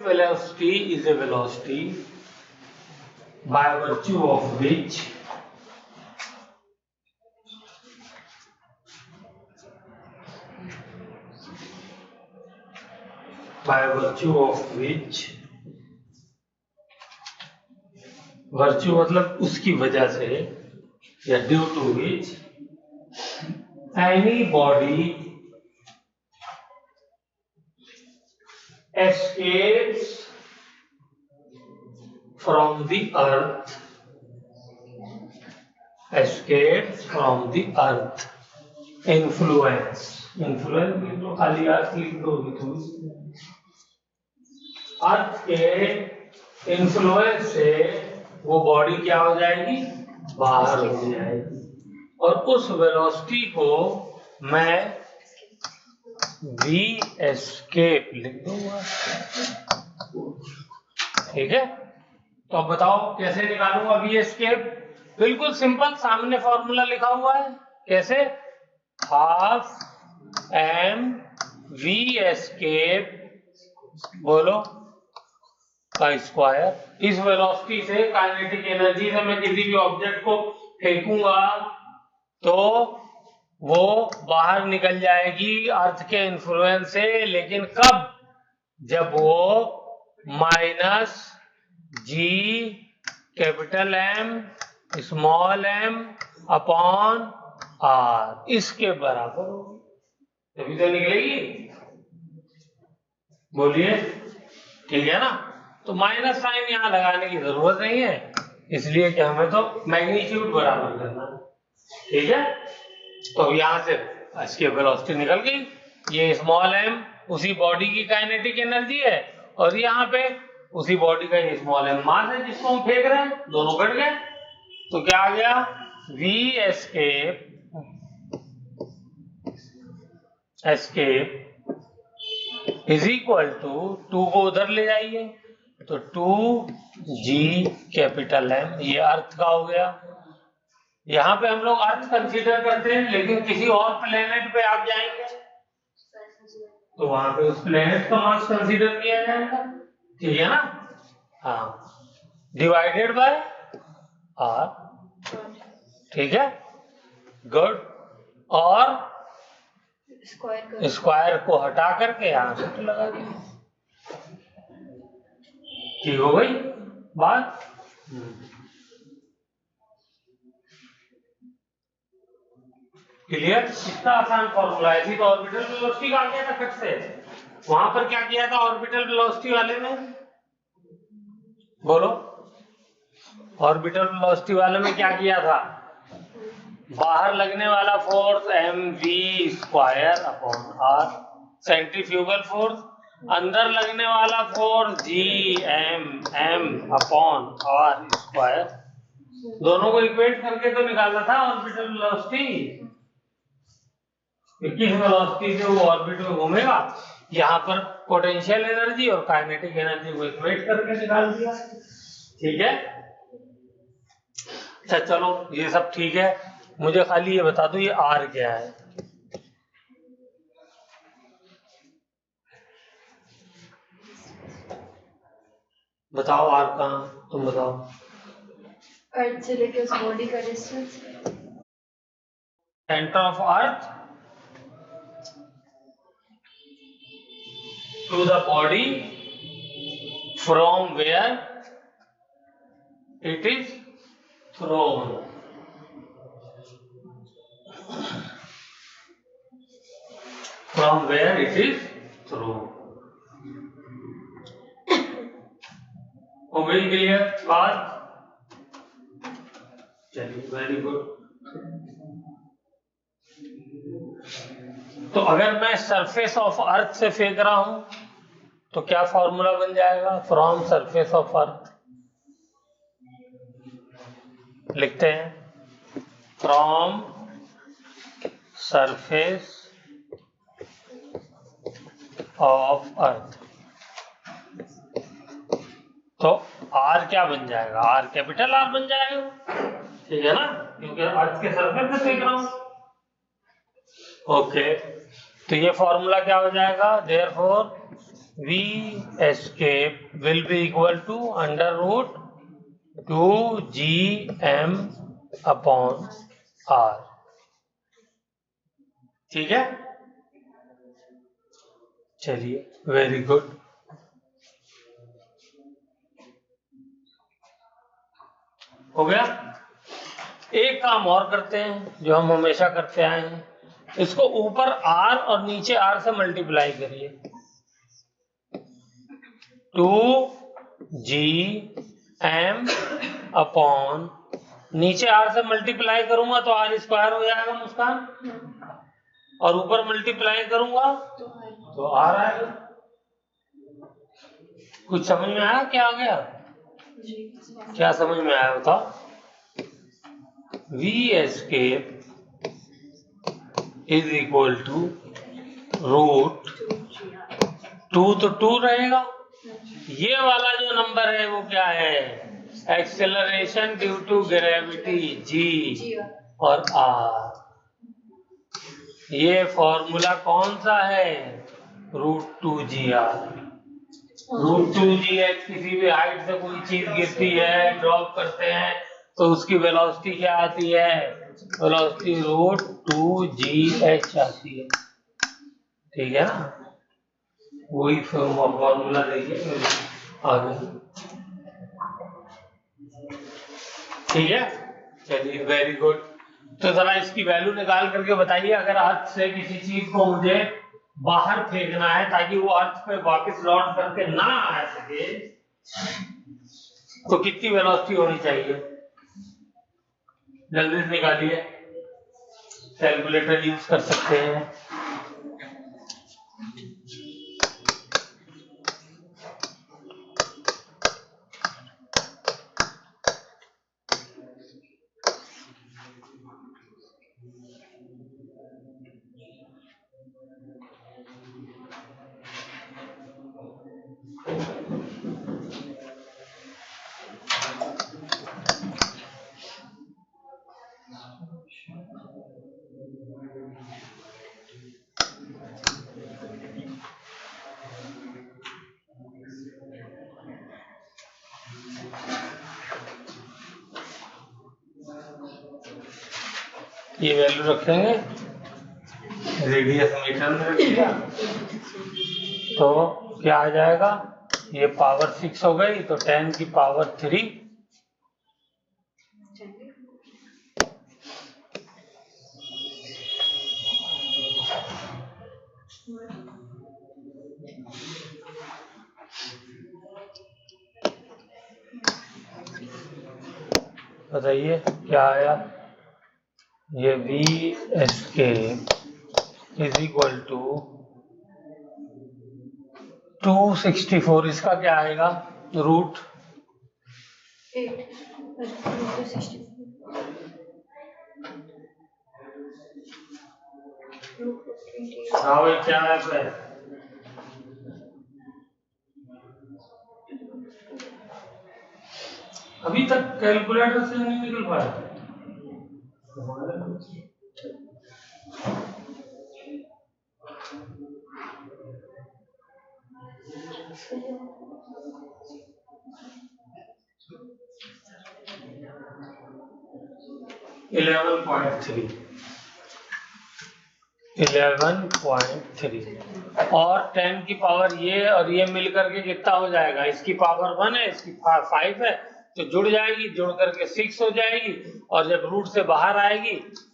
Velocity is a velocity by virtue of which virtue मतलब उसकी वजह से या due to which any body escapes from the earth influence तो खाली अर्थ लिख दो अर्थ के इन्फ्लुएंस से वो बॉडी क्या हो जाएगी, बाहर हो जाएगी, और उस वेलोसिटी को मैं v एस्केप लिख दूंगा। ठीक है, तो अब बताओ कैसे निकालूंगा v एस्केप। बिल्कुल सिंपल, सामने फॉर्मूला लिखा हुआ है। कैसे? हाफ एम v एस्केप बोलो का स्क्वायर। इस वेलोसिटी से काइनेटिक एनर्जी से मैं किसी भी ऑब्जेक्ट को फेंकूंगा तो वो बाहर निकल जाएगी अर्थ के इन्फ्लुएंस से, लेकिन कब? जब वो minus G capital M small M upon R इसके बराबर होगी, तभी तो निकलेगी। बोलिए, ठीक है ना? तो माइनस साइन यहां लगाने की जरूरत नहीं है, इसलिए कि हमें तो मैग्नीट्यूड बराबर करना है। ठीक है, तो यहां से इसकी वेलोसिटी निकल गई। ये स्मॉल एम उसी बॉडी की काइनेटिक एनर्जी है, और यहाँ पे उसी बॉडी का ये स्मॉल एम मास है जिसको हम फेंक रहे हैं, दोनों कट गए। तो क्या आ गया? v escape is equal to 2 को उधर ले जाइए तो 2g कैपिटल एम, ये अर्थ का हो गया। यहाँ पे हम लोग अर्थ कंसीडर करते हैं, लेकिन किसी और प्लेनेट पे आप जाएंगे तो वहां पे उस प्लेनेट का मास कंसीडर किया जाएगा। ठीक है ना? हाँ, डिवाइडेड बाय आर। ठीक है, गुड। और स्क्वायर को हटा करके यहां से लगा दिया। ठीक हो गई बात? क्लियर? कितना आसान फॉर्मूला है। थी तो ऑर्बिटल वेलोसिटी का आ गया था फट से। वहां पर क्या किया था ऑर्बिटल वेलोसिटी वाले में? बोलो, ऑर्बिटल वेलोसिटी वाले में क्या किया था? बाहर लगने वाला force mv square upon R, centrifugal force. अंदर लगने वाला force gm upon R square. दोनों को इक्वेट करके तो निकालना था ऑर्बिटल वेलोसिटी। किस वेलोसिटी से वो ऑर्बिट में घूमेगा, यहाँ पर पोटेंशियल एनर्जी और काइनेटिक एनर्जी को इक्वेट करके निकाल दिया। ठीक है, अच्छा चलो ये सब ठीक है, मुझे खाली ये बता दो ये आर क्या है। बताओ आर कहाँ, तुम बताओ। अर्थ से लेके उस बॉडी का distance, centre of earth to the body from where it is thrown. From where it is thrown. हो गई क्लियर बात? चलिए, वेरी गुड। तो अगर मैं सरफेस ऑफ अर्थ से फेंक रहा हूं तो क्या फॉर्मूला बन जाएगा? फ्रॉम सरफेस ऑफ अर्थ लिखते हैं, फ्रॉम सरफेस ऑफ अर्थ। तो आर क्या बन जाएगा? आर कैपिटल आर बन जाएगा। ठीक है ना, क्योंकि अर्थ के सरफेस से फेंक रहा हूं। ओके, तो ये फॉर्मूला क्या हो जाएगा, therefore V escape will be equal to under root 2GM upon R। ठीक है, चलिए वेरी गुड। हो गया। एक काम और करते हैं जो हम हमेशा करते आए हैं, इसको ऊपर R और नीचे R से मल्टीप्लाई करिए। 2GM अपॉन नीचे R से मल्टीप्लाई करूंगा तो R स्क्वायर हो जाएगा मुस्कान, और ऊपर मल्टीप्लाई करूंगा तो R आएगा। कुछ समझ में आया क्या आ गया? क्या समझ में आया बताओ? V escape is equal to root 2, तो 2 रहेगा। ये वाला जो नंबर है वो क्या है, acceleration due to gravity G और R। ये फॉर्मूला कौन सा है, रूट 2GR। रूट 2GH किसी भी हाइट से कोई चीज गिरती है, ड्रॉप करते हैं, तो उसकी वेलोसिटी क्या आती है, वेलोसिटी रूट 2GH आती है। ठीक है ना, वही फॉर्मूला देखिए आगे। ठीक है, चलिए वेरी गुड। तो जरा इसकी वैल्यू निकाल करके बताइए, अगर अर्थ से किसी चीज को मुझे बाहर फेंकना है ताकि वो अर्थ पे वापस लौट करके ना आ सके, तो कितनी वेलोसिटी होनी चाहिए, जल्दी से निकालिए। कैलकुलेटर यूज कर सकते हैं। ये वैल्यू रखेंगे, रेडियस मीटर में रख दिया, तो क्या आ जाएगा, ये पावर 6 हो गई, तो 10 की पावर 3 बताइए क्या आया। ये V escape is equal to 264, इसका क्या आएगा, रूट 8 हाँ भाई क्या है फिर? अभी तक कैलकुलेटर से नहीं निकल पाया। 11.3 और 10 की पावर ये और ये मिलकर के कितना हो जाएगा, इसकी पावर 1 है, इसकी 5 है, तो जुड़ जाएगी, जुड़ करके 6 हो जाएगी, और जब रूट से बाहर आएगी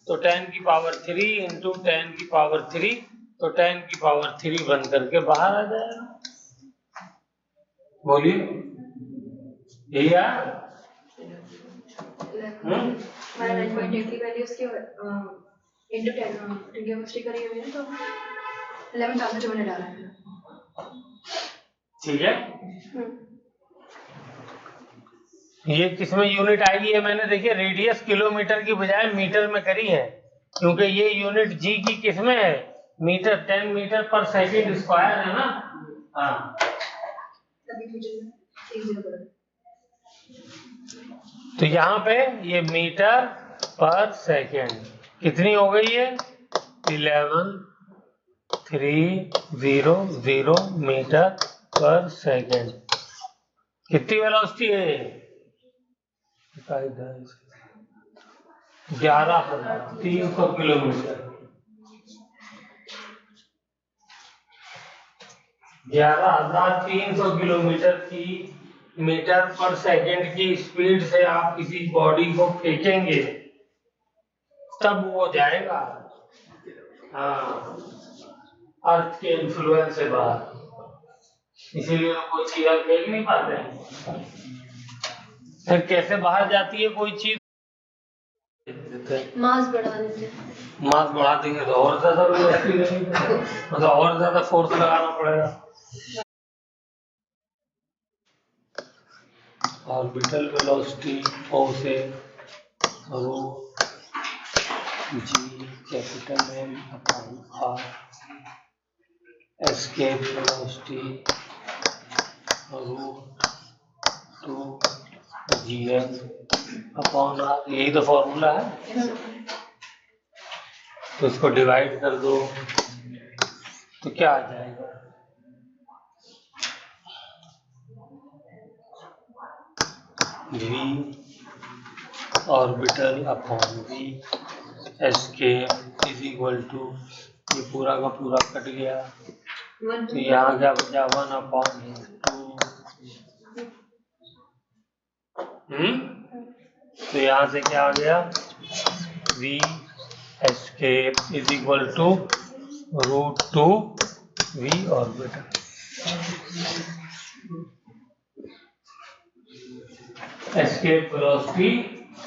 तो 10 की पावर 3 इंटू 10 की पावर 3, तो 10 की पावर 3 बन करके बाहर आ जाएगा। बोलिए यही है। हमारा 9.8 की वैल्यू उसकी इंटू 10 ट्रिग्नोमेट्री करी हुई है, तो 11,000 जो मैंने डाला है। ठीक है, ये किसमें यूनिट आएगी, ये मैंने देखिए रेडियस किलोमीटर की बजाय मीटर में करी है, क्योंकि ये यूनिट जी की किसमें है, मीटर, 10 मीटर पर सेकंड स्क्वायर है ना। हाँ, तो यहाँ पे ये मीटर पर सेकंड कितनी हो गई है, 11,000 300 मीटर पर सेकेंड। कितनी वेलोसिटी है? 11,300 किलोमीटर। 11,300 किलोमीटर की मीटर पर सेकेंड की स्पीड से आप किसी बॉडी को फेंकेंगे तब वो जाएगा हाँ अर्थ के इन्फ्लुएंस से बाहर। इसीलिए तो कोई चीज हम फेंक नहीं पाते हैं। फिर कैसे बाहर जाती है कोई चीज? मास बढ़ा देते हैं। मास बढ़ा देंगे तो और ज्यादा वेलोसिटी लगेगी, मतलब और ज्यादा फोर्स लगाना पड़ेगा। ऑर्बिटल वेलोसिटी O से root G capital M upon R, escape velocity root 2 GM upon R। यही तो फॉर्मूला है। तो इसको डिवाइड कर दो तो क्या आ जाएगा? V orbital upon V escape is equal to, ये पूरा का पूरा कट गया तो यहाँ क्या बचा 1/2। तो यहाँ से क्या आ गया? V escape is equal to √2 V orbital. Escape velocity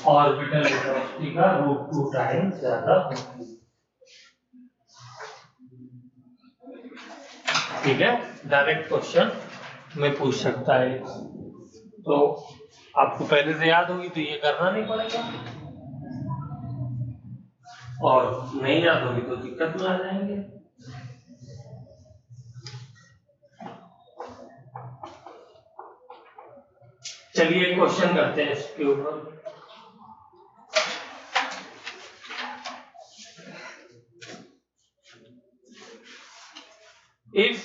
orbital velocity का √2 टाइम्स ज्यादा होगी। ठीक है, डायरेक्ट क्वेश्चन में पूछ सकता है तो आपको पहले से याद होगी तो ये करना नहीं पड़ेगा, और नहीं याद होगी तो दिक्कत में आ जाएंगे। चलिए क्वेश्चन करते हैं इसके ऊपर। इफ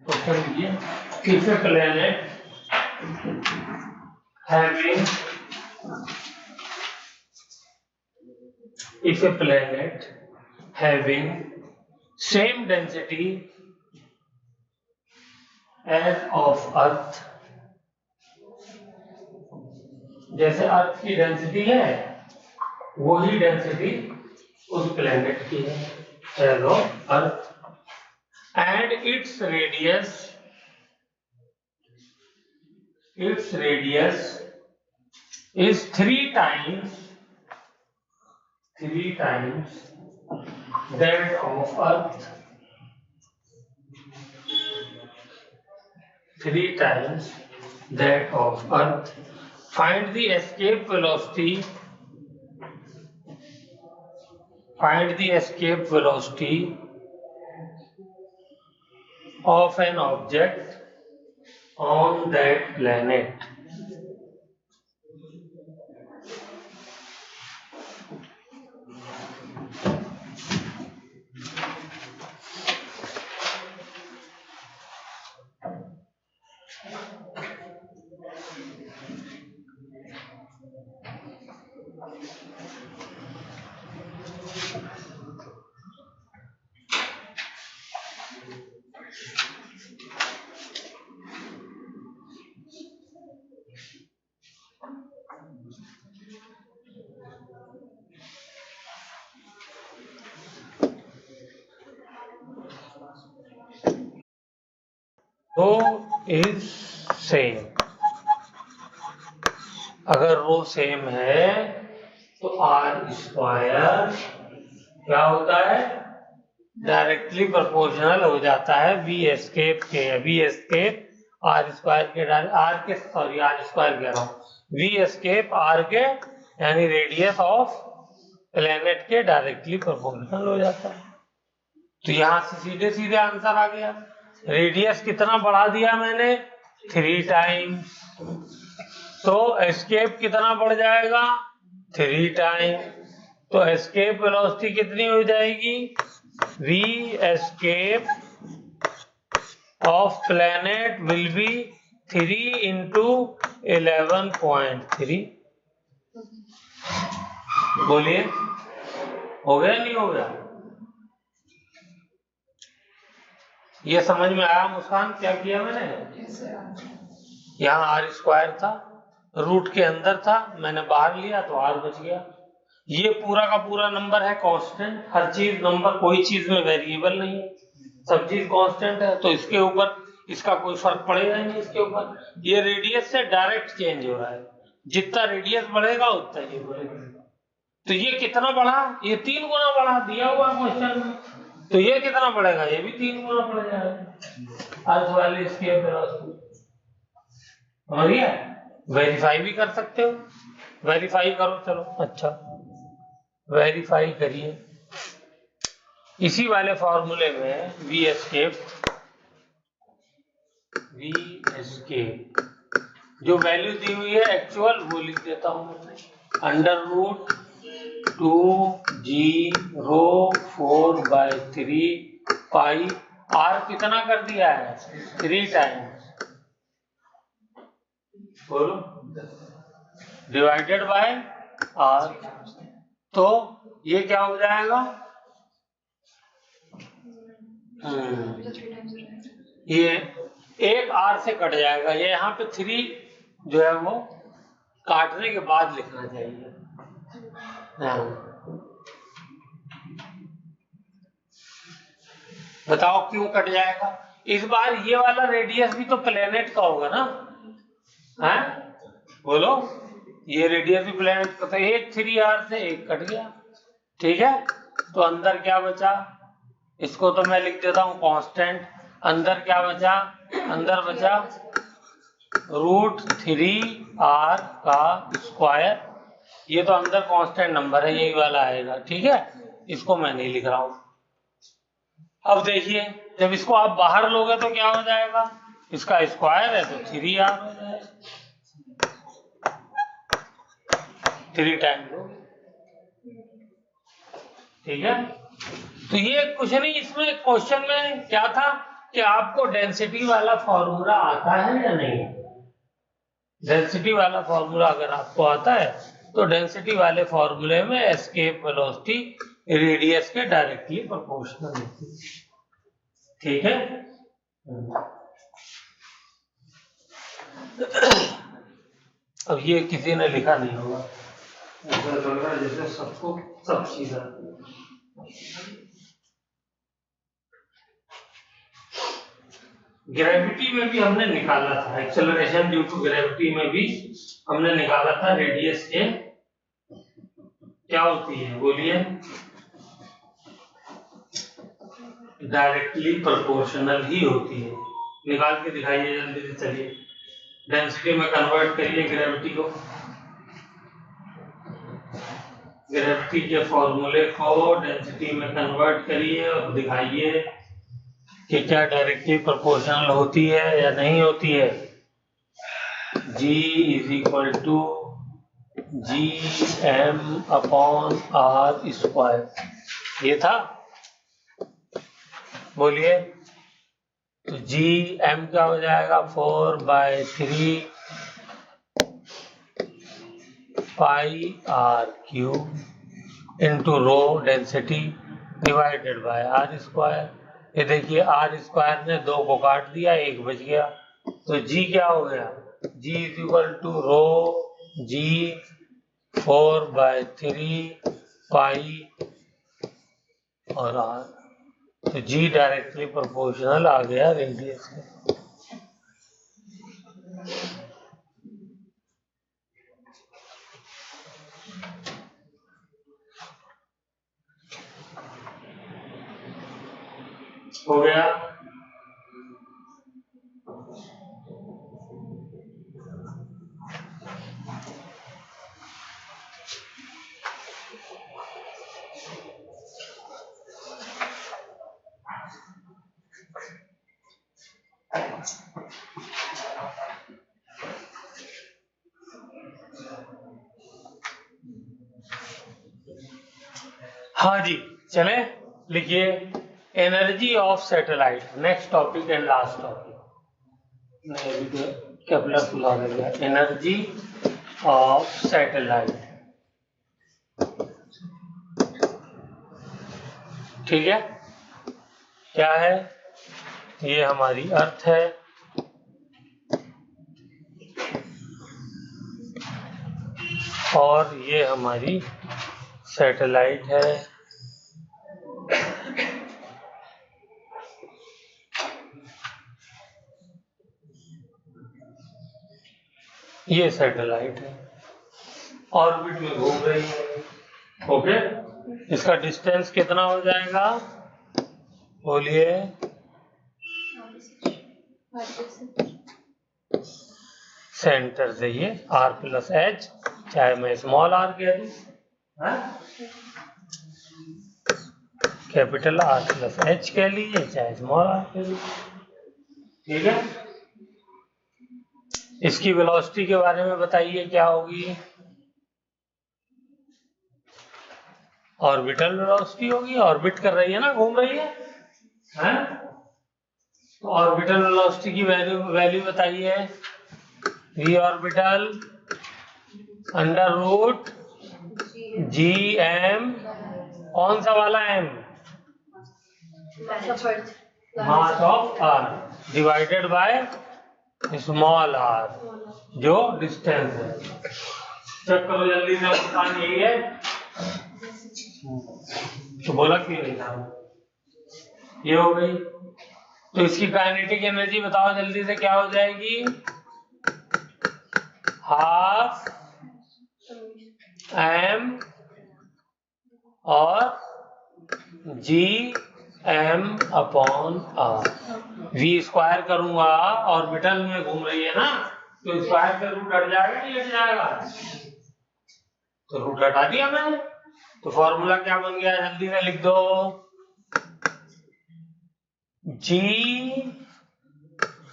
क्वेश्चन ये, if a planet having if a planet having same density as of Earth, जैसे अर्थ की डेंसिटी है वही डेंसिटी उस प्लेनेट की है एज ऑफ अर्थ, एंड its radius is 3 times that of Earth, 3 times that of Earth. Find the escape velocity of an object on that planet. Rho is same, अगर rho same है तो are square क्या होता है? Directly proportional हो जाता है वी एस्केप के। वी एस्केप आर स्क्वायर के आर स्क्वायर कह रहा हूँ, वी एस्केप आर के यानी रेडियस ऑफ प्लेनेट के डायरेक्टली प्रोपोर्शनल हो जाता है। तो यहाँ से सीधे सीधे आंसर आ गया। रेडियस कितना बढ़ा दिया मैंने? 3 टाइम्स, तो एस्केप कितना बढ़ जाएगा? 3 टाइम्स, तो एस्केप वेलोसिटी कितनी हो जाएगी? V escape of planet will be 3 into 11.3। बोलिए, हो गया नहीं हो गया? ये समझ में आया मुस्कान क्या किया मैंने? यहाँ आर स्क्वायर था, रूट के अंदर था, मैंने बाहर लिया तो आर बच गया। ये पूरा का पूरा नंबर है कांस्टेंट, हर चीज नंबर, कोई चीज में वेरिएबल नहीं है, सब चीज कांस्टेंट है, तो इसके ऊपर इसका कोई फर्क पड़ेगा ही नहीं इसके ऊपर। ये रेडियस से डायरेक्ट चेंज हो रहा है, जितना रेडियस बढ़ेगा उतना ये बढ़ेगा। तो ये कितना बढ़ा? ये 3 गुना बढ़ा, दिया हुआ क्वेश्चन में। तो ये कितना बढ़ेगा? ये भी 3 गुना बढ़ जाएगा। अर्थ वाली स्केप समझ गया? वेरीफाई भी कर सकते हो, वेरीफाई करो। चलो अच्छा, वेरीफाई करिए। इसी वाले फॉर्मूले में वी एस्केप जो वैल्यू दी हुई है एक्चुअल वो लिख देता हूं मैं, √2g⁴/3 पाई आर कितना कर दिया है? 3 टाइम्स, बोलो, डिवाइडेड बाय आर। तो ये क्या हो जाएगा? ये एक आर से कट जाएगा, ये यहाँ पे 3 जो है वो काटने के बाद लिखना चाहिए। बताओ क्यों कट जाएगा? इस बार ये वाला रेडियस भी तो प्लेनेट का होगा ना? है बोलो, ये रेडियस भी प्लेनेट का, तो एक 3r से एक कट गया, ठीक है। तो अंदर क्या बचा? इसको तो मैं लिख देता हूं कांस्टेंट। अंदर क्या बचा? अंदर बचा √3r का स्क्वायर। ये तो अंदर कांस्टेंट नंबर है, यही वाला आएगा, ठीक है। इसको मैं नहीं लिख रहा हूं। अब देखिए, जब इसको आप बाहर लोगे तो क्या हो जाएगा? इसका स्क्वायर है तो 3r हो जाएगा, 3 टाइम लोगे, ठीक है। तो ये कुछ नहीं, इसमें क्वेश्चन में क्या था कि आपको डेंसिटी वाला फॉर्मूला आता है या नहीं? डेंसिटी वाला फॉर्मूला अगर आपको आता है तो डेंसिटी वाले फॉर्मूले में एस्केप वेलोसिटी रेडियस के डायरेक्टली प्रोपोर्शनल होती है, ठीक है। अब ये किसी ने लिखा नहीं होगा, ऐसा लग रहा है जैसे सबको सब चीज आती है। ग्रेविटी में भी हमने निकाला था, एक्सेलरेशन ड्यू टू ग्रेविटी में भी हमने निकाला था रेडियस के क्या होती है, बोलिए, डायरेक्टली प्रोपोर्शनल ही होती है। निकाल के दिखाइए जल्दी से, चलिए डेंसिटी में कन्वर्ट करिए ग्रेविटी को, ग्रेविटी के फॉर्मूले को डेंसिटी में कन्वर्ट करिए और दिखाइए कि क्या डायरेक्टली प्रोपोर्शनल होती है या नहीं होती है। G = Gm/r², ये था, बोलिए। तो Gm क्या हो जाएगा? 4/3 πr³ into rho density divided by r²। ये देखिए r² ने 2 को काट दिया, 1 बच गया। तो G क्या हो गया? G = G4/3 पाई और r। तो G डायरेक्टली प्रोपोर्शनल आ गया रेडियस के। हो गया? हाँ जी, चले। लिखिए energy of satellite, next topic and last topic. नहीं अभी तो केपलर खुला रह गया। एनर्जी ऑफ सैटेलाइट, ठीक है। क्या है? ये हमारी अर्थ है, और ये हमारी सैटेलाइट है। ये सैटेलाइट है, ऑर्बिट में घूम रही है। ओके, इसका डिस्टेंस कितना हो जाएगा? बोलिए। सेंटर से ये r+h, चाहे मैं स्मॉल r कह दूं, कैपिटल R+h कह लीजिए, चाहे स्मॉल r कह लीजिए, ठीक है। इसकी वेलोसिटी के बारे में बताइए क्या होगी? ऑर्बिटल वेलोसिटी होगी, ऑर्बिट कर रही है ना, घूम रही है, हैं? तो ऑर्बिटल वेलोसिटी की वैल्यू बताइए। v orbital under root gm, कौन सा वाला m? Mass of r divided by small r, जो डिस्टेंस है। चेक करो जल्दी से, आसान यही है। तो बोला क्यों नहीं था? ये हो गई। तो इसकी काइनेटिक एनर्जी बताओ जल्दी से, क्या हो जाएगी? हाफ m और gm/r। v स्क्वायर करूंगा, ऑर्बिटल में घूम रही है ना, तो स्क्वायर से रूट हट जाएगा, नहीं हट जाएगा? तो रूट हटा दिया मैंने। तो फॉर्मूला क्या बन गया? जल्दी से लिख दो। g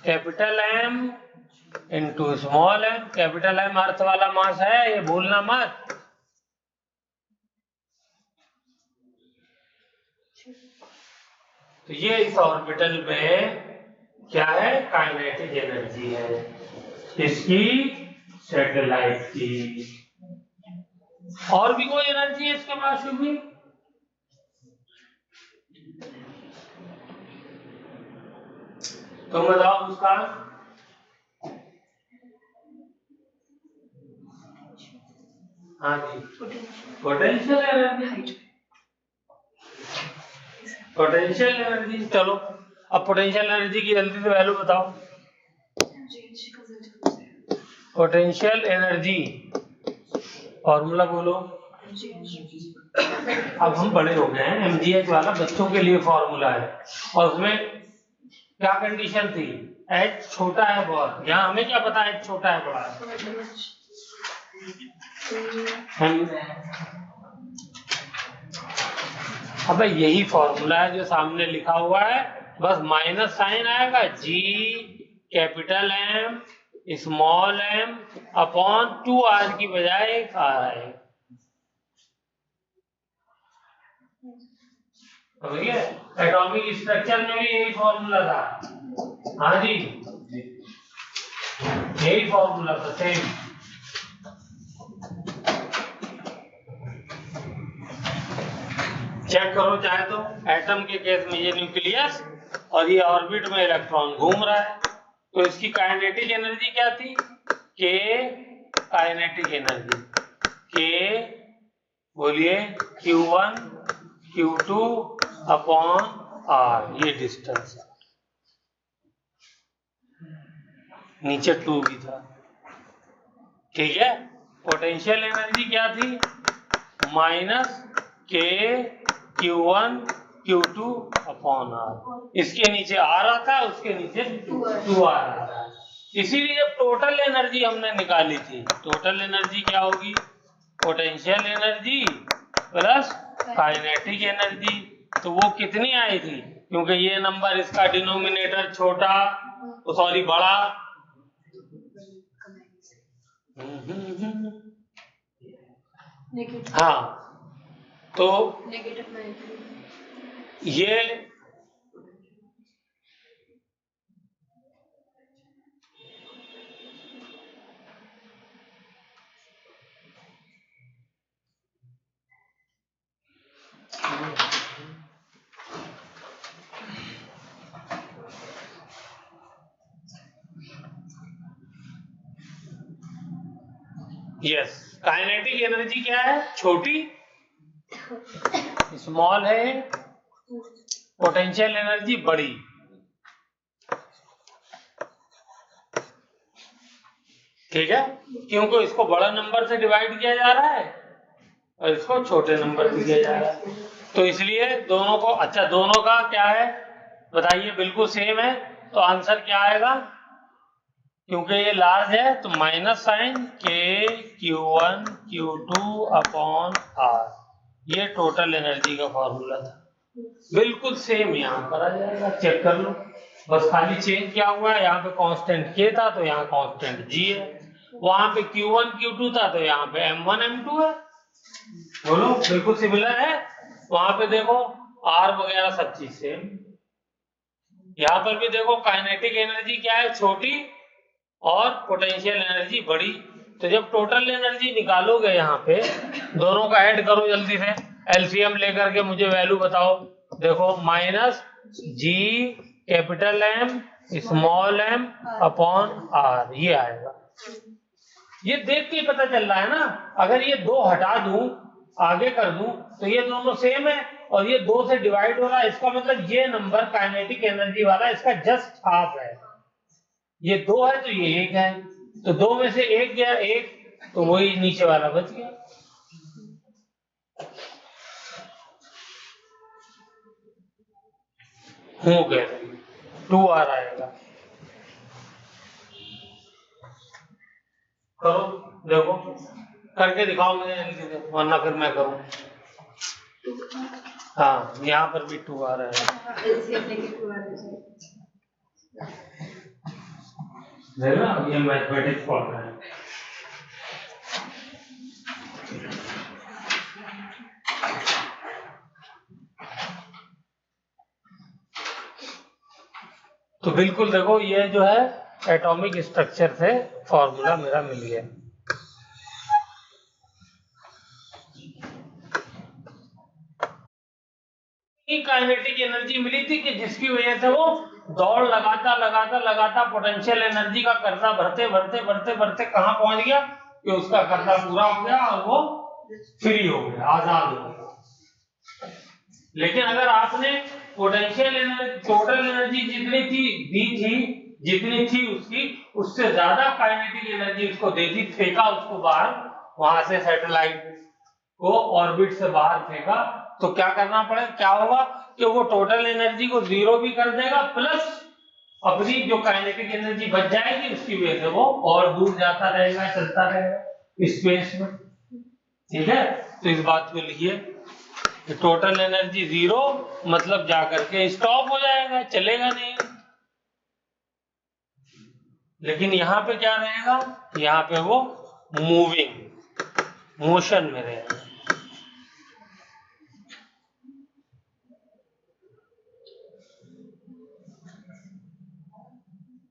capital M into small m। Capital M अर्थ वाला मास है, ये भूलना मत। तो ये इस ऑर्बिटल में क्या है? काइनेटिक एनर्जी है इसकी, सैटेलाइट की। और भी कोई एनर्जी है इसके पास भी? तो बताओ उसका। हाँ जी, पोटेंशियल एनर्जी। पोटेंशियल एनर्जी, चलो अब पोटेंशियल एनर्जी की जल्दी से वैल्यू बताओ। पोटेंशियल एनर्जी फॉर्मूला बोलो। अब हम बड़े हो गए हैं, mgh वाला बच्चों के लिए फॉर्मूला है, और उसमें क्या कंडीशन थी? h छोटा है बहुत। यहाँ हमें क्या पता है h छोटा है बड़ा है? अबे यही फॉर्मूला है जो सामने लिखा हुआ है, बस माइनस साइन आएगा। g capital M small m upon 2r की बजाय एक r आएगा। एटॉमिक स्ट्रक्चर में भी यही फॉर्मूला था। हाँ जी, यही फॉर्मूला था, सेम। चेक करो चाहे तो, एटम के केस में ये न्यूक्लियस और ये ऑर्बिट में इलेक्ट्रॉन घूम रहा है। तो इसकी काइनेटिक एनर्जी क्या थी? के काइनेटिक एनर्जी, के बोलिए Q1 Q2 अपॉन R, ये डिस्टेंस है। नीचे 2 भी था, ठीक है। पोटेंशियल एनर्जी क्या थी? माइनस के Q1 Q2 अपॉन R। इसके नीचे R आता है, उसके नीचे 2R आता है। इसीलिए टोटल एनर्जी हमने निकाली थी। टोटल एनर्जी क्या होगी? Potential energy plus kinetic energy. तो वो कितनी आई थी? क्योंकि ये नंबर इसका डिनोमिनेटर छोटा, सॉरी बड़ा, हाँ, तो ये यस, काइनेटिक एनर्जी क्या है? छोटी, स्मॉल है, पोटेंशियल एनर्जी बड़ी। ठीक है, क्योंकि इसको बड़ा नंबर से डिवाइड किया जा रहा है और इसको छोटे नंबर से किया जा रहा है, तो इसलिए दोनों को, अच्छा दोनों का क्या है बताइए? बिल्कुल सेम है, तो आंसर क्या आएगा? क्योंकि ये लार्ज है तो minus sign KQ1 Q2 upon R, ये टोटल एनर्जी का फॉर्मूला था। बिल्कुल सेम यहाँ पर आ जाएगा, चेक कर लो, बस खाली चेंज क्या हुआ है, यहाँ पे कांस्टेंट K था तो यहाँ कांस्टेंट G है, वहां पे Q1 Q2 था तो यहाँ पे M1 M2 है। बोलो, बिल्कुल सिमिलर है। वहां पे देखो R वगैरह सब चीज सेम। यहाँ पर भी देखो काइनेटिक एनर्जी क्या है? छोटी, और पोटेंशियल एनर्जी बड़ी। तो जब टोटल एनर्जी निकालोगे यहाँ पे, दोनों का ऐड करो जल्दी से, एलसीएम लेकर के मुझे वैल्यू बताओ। देखो minus G capital M small m upon R, ये आएगा। ये देख के पता चल रहा है ना, अगर ये दो हटा दूं आगे कर दूं तो ये दोनों सेम है, और ये दो से डिवाइड हो रहा है, इसका मतलब ये नंबर काइनेटिक एनर्जी वाला इसका जस्ट हाफ है। ये दो है तो ये एक है, तो दो में से एक गया एक, तो वही नीचे वाला बच गया। हो गया, 2R आएगा। करो, देखो करके दिखाओ मुझे जल्दी से, वरना फिर मैं करूं। हाँ, यहाँ पर भी 2R है। ये मैथमेटिक्स पढ़ रहे हैं। तो बिल्कुल देखो, ये जो है एटॉमिक स्ट्रक्चर से फॉर्मूला मेरा मिल गया। काइनेटिक एनर्जी मिली थी कि जिसकी वजह से वो दौड़ लगाता पोटेंशियल एनर्जी का कर्जा भरते कहां पहुंच गया कि उसका कर्जा पूरा हो गया और वो फ्री हो गया, आजाद हो गया। लेकिन अगर आपने पोटेंशियल एनर्जी, टोटल एनर्जी जितनी थी उसकी, उससे ज्यादा काइनेटिक एनर्जी उसको दे दी, फेंका उसको बाहर, वहां से सैटेलाइट को ऑर्बिट से बाहर फेंका, तो क्या करना पड़ेगा? क्या होगा कि वो टोटल एनर्जी को जीरो भी कर देगा, प्लस अपनी जो काइनेटिक एनर्जी बच जाएगी उसकी वजह से वो और दूर जाता रहेगा, चलता रहेगा स्पेस में। ठीक है, तो इस बात को लिखिए, टोटल एनर्जी जीरो मतलब जाकर के स्टॉप हो जाएगा, चलेगा नहीं। लेकिन यहाँ पे क्या रहेगा? यहाँ पे वो मूविंग, मोशन में रहेगा।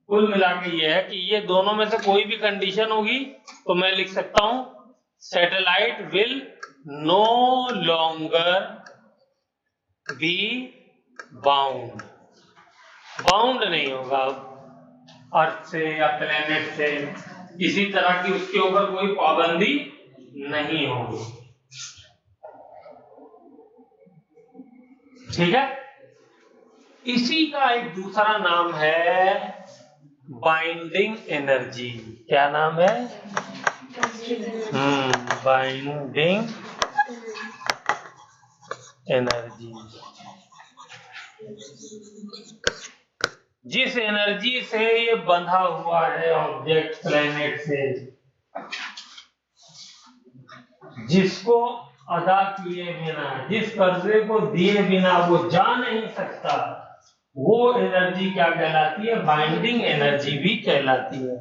कुल मिला के ये है कि ये दोनों में से कोई भी कंडीशन होगी तो मैं लिख सकता हूं satellite will no longer be bound. Bound नहीं होगा अर्थ से या प्लेनेट से, किसी तरह की उसके ऊपर कोई पाबंदी नहीं होगी। ठीक है, इसी का एक दूसरा नाम है बाइंडिंग एनर्जी। क्या नाम है? Binding energy. जिस एनर्जी से ये बंधा हुआ है ऑब्जेक्ट प्लेनेट से, जिसको अदा किए बिना, जिस कर्जे को दिए बिना वो जा नहीं सकता, वो एनर्जी क्या कहलाती है? बाइंडिंग एनर्जी भी कहलाती है।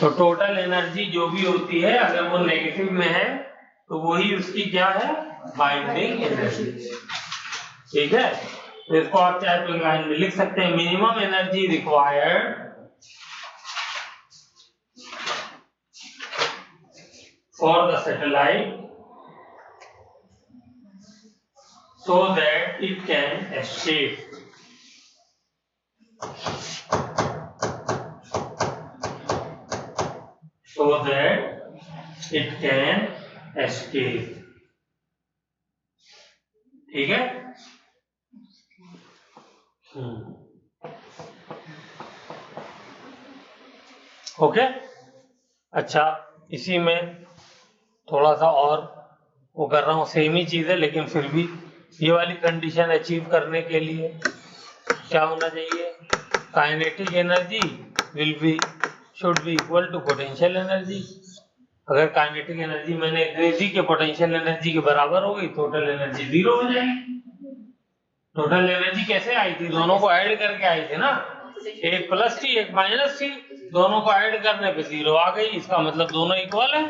तो टोटल एनर्जी जो भी होती है, अगर वो नेगेटिव में है तो वही उसकी क्या है? Binding energy. ठीक है, तो इसको आप चाहे तो लाइन में लिख सकते हैं, minimum energy required for the satellite so that it can escape. So that it can escape. ठीक है? ओके? अच्छा, इसी में थोड़ा सा और वो कर रहा हूँ, सेम ही चीज है लेकिन फिर भी ये वाली कंडीशन अचीव करने के लिए क्या होना चाहिए, kinetic energy will be should be equal to potential energy. अगर काइनेटिक एनर्जी मैंने दे दी कि पोटेंशियल एनर्जी के बराबर हो गई, टोटल एनर्जी 0 हो जाएगी। टोटल एनर्जी कैसे आई थी, दोनों को ऐड करके आई थी ना, एक प्लस थी एक माइनस थी, दोनों को ऐड करने पे 0 आ गई, इसका मतलब दोनों इक्वल है।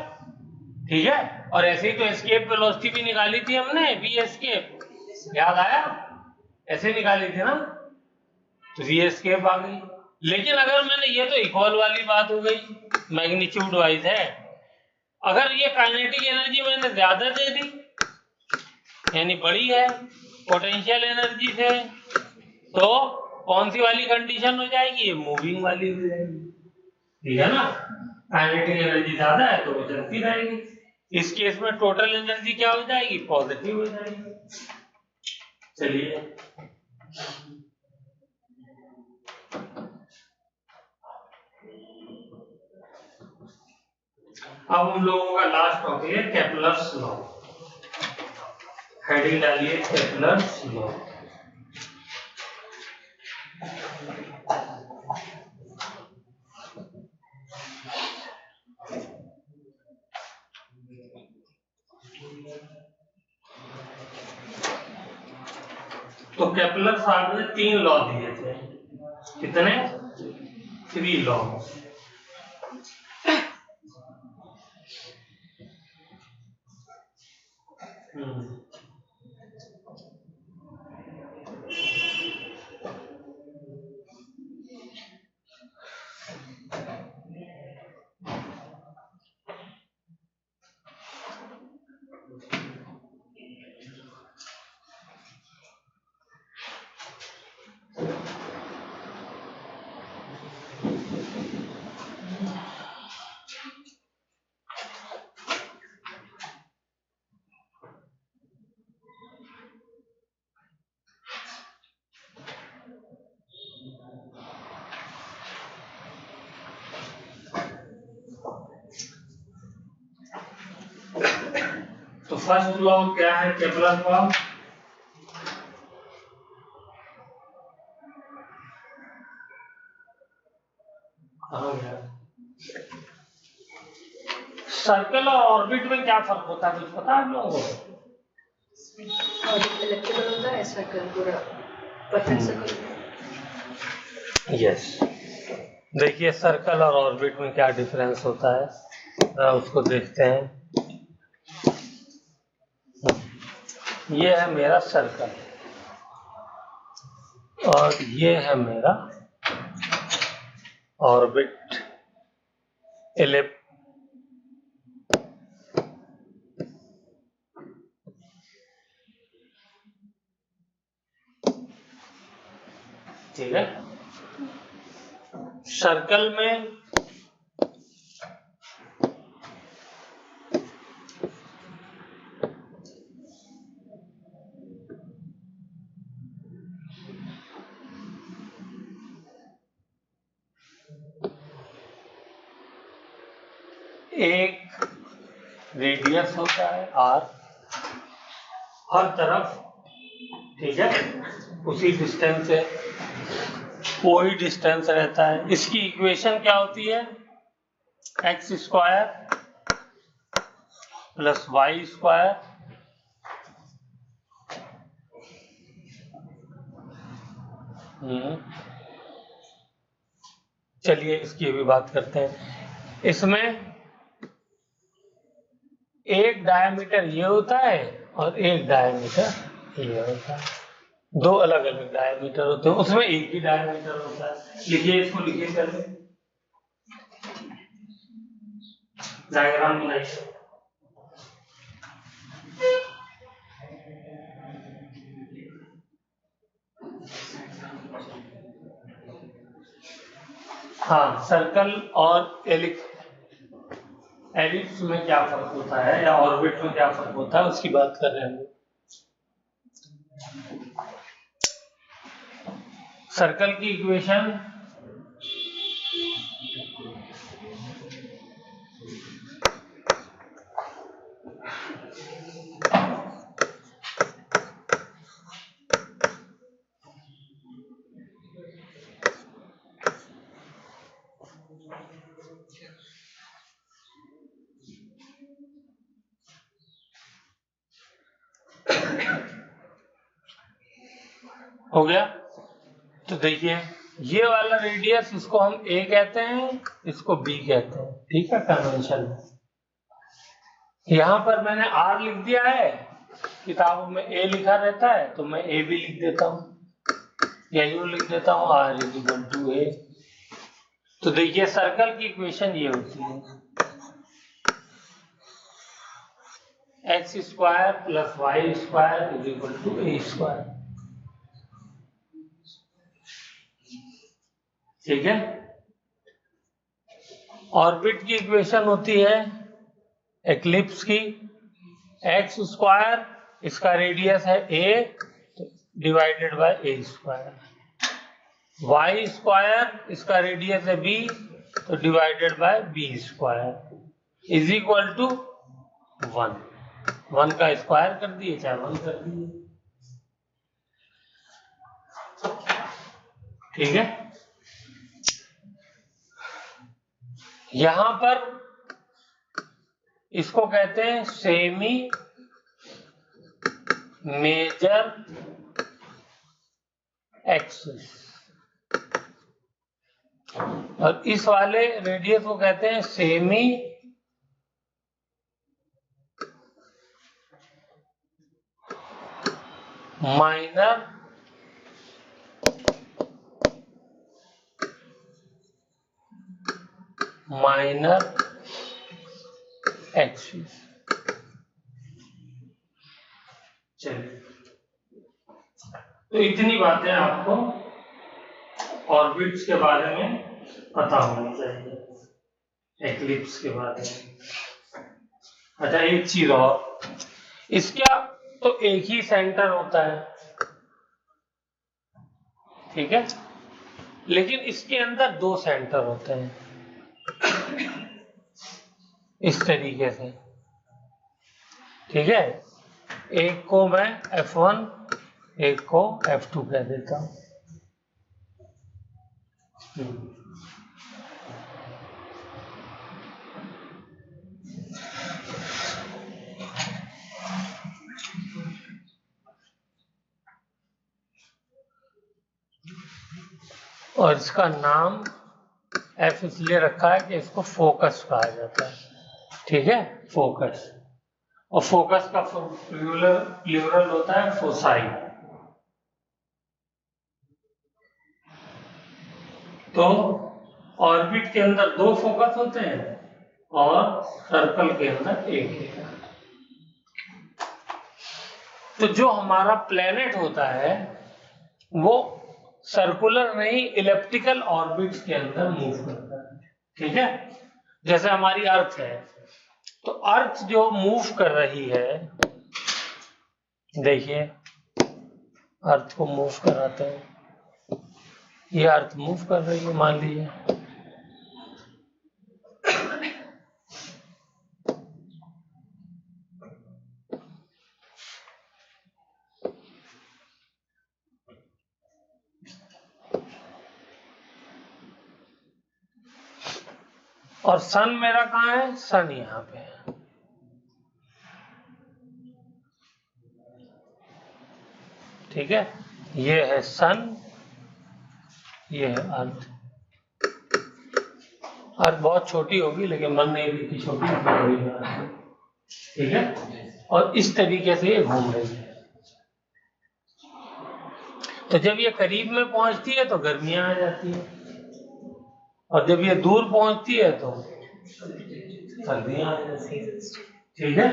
ठीक है, और ऐसे ही तो एस्केप वेलोसिटी भी निकाली थी हमने, वी एस्केप, याद आया, ऐसे निकाली थी ना, तो वी एस्केप आ गई। लेकिन अगर मैंने, ये तो इक्वल वाली बात हो गई, मैग्नीट्यूड वाइज है, अगर ये काइनेटिक एनर्जी मैंने ज्यादा दे दी यानी बड़ी है पोटेंशियल एनर्जी से, तो कौन सी वाली कंडीशन हो जाएगी, ये मूविंग वाली हो जाएगी। ठीक है ना, काइनेटिक एनर्जी ज्यादा है तो वो चलती रहेगी, इस केस में टोटल एनर्जी क्या हो जाएगी, पॉजिटिव हो जाएगी। चलिए अब हम लोगों का लास्ट टॉपिक है केपलर्स लॉ। हेडिंग डालिए केपलर्स लॉ। तो केपलर साहब ने 3 लॉ दिए थे, कितने, 3 लॉ। तो फर्स्ट लॉ क्या है, केपलर लॉ, सर्कल और ऑर्बिट में क्या फर्क होता है, कुछ पता है आप लोगों को? इलेक्ट्रिकल होता है, सर्कल पूरा परफेक्ट सर्कल। यस, देखिए सर्कल और ऑर्बिट में क्या डिफरेंस होता है, जरा उसको देखते हैं। ये है मेरा सर्कल और ये है मेरा ऑर्बिट, ठीक है। सर्कल में एक रेडियस होता है आर हर तरफ, ठीक है, उसी डिस्टेंस से कोई डिस्टेंस रहता है। इसकी इक्वेशन क्या होती है, X square plus Y square चलिए इसकी भी बात करते हैं। इसमें एक डायमीटर ये होता है और एक डायमीटर ये होता है। दो अलग अलग डायमीटर होते हैं, उसमें एक ही डायमीटर होता है। लिखिए, इसको लिखिए, पहले डायग्राम बनाइए। हाँ, सर्कल और एलिप्स में क्या फर्क होता है या ऑर्बिट में क्या फर्क होता है उसकी बात कर रहे हैं। सर्कल की इक्वेशन हो गया। तो देखिए, ये वाला रेडियस इसको हम ए कहते हैं, इसको बी कहते हैं, ठीक है, कन्वेंशन में। यहां पर मैंने आर लिख दिया है, किताबों में ए लिखा रहता है तो मैं ए भी लिख देता हूं, या यूं लिख देता हूं R is equal to A. तो देखिए, सर्कल की इक्वेशन ये होती है X square plus Y square is equal to A square, ठीक है। ऑर्बिट की इक्वेशन होती है एक्लिप्स की एक्स स्क्वायर, इसका रेडियस है A, divided by A square, Y square इसका रेडियस है बी, तो divided by B square is equal to 1। 1 का स्क्वायर कर दिए चाहे 1 कर दिए, ठीक है। यहां पर इसको कहते हैं सेमी मेजर एक्सिस, और इस वाले रेडियस को कहते हैं सेमी माइनर एक्सिस। चलिए, तो इतनी बातें आपको ऑर्बिट्स के बारे में पता होनी चाहिए, एक्लिप्स के बारे में। अच्छा, एक चीज और, इसका तो एक ही सेंटर होता है, ठीक है, लेकिन इसके अंदर दो सेंटर होते हैं इस तरीके से, ठीक है। एक को मैं F1, एक को F2 कह देता हूं। और इसका नाम F इसलिए रखा है कि इसको फोकस कहा जाता है, ठीक है, फोकस। और फोकस का प्लूरल होता है फोसाई। तो ऑर्बिट के अंदर दो फोकस होते हैं और सर्कल के अंदर एक है। तो जो हमारा प्लेनेट होता है वो सर्कुलर नहीं, इलिप्टिकल ऑर्बिट्स के अंदर मूव करता है, ठीक है। जैसे हमारी अर्थ है, तो अर्थ जो मूव कर रही है, देखिए अर्थ को मूव कराते हैं, ये अर्थ मूव कर रही है मान लीजिए, और सन मेरा कहाँ है, सन यहाँ पे है, ठीक है। ये है सन, ये है अर्थ। अर्थ बहुत छोटी होगी लेकिन मन नहीं भी इतनी छोटी होगी, ठीक है। और इस तरीके से ये घूम रही है, तो जब ये करीब में पहुंचती है तो गर्मियां आ जाती है, और जब ये दूर पहुंचती है तो सर्दियां आ जाती है। ठीक है,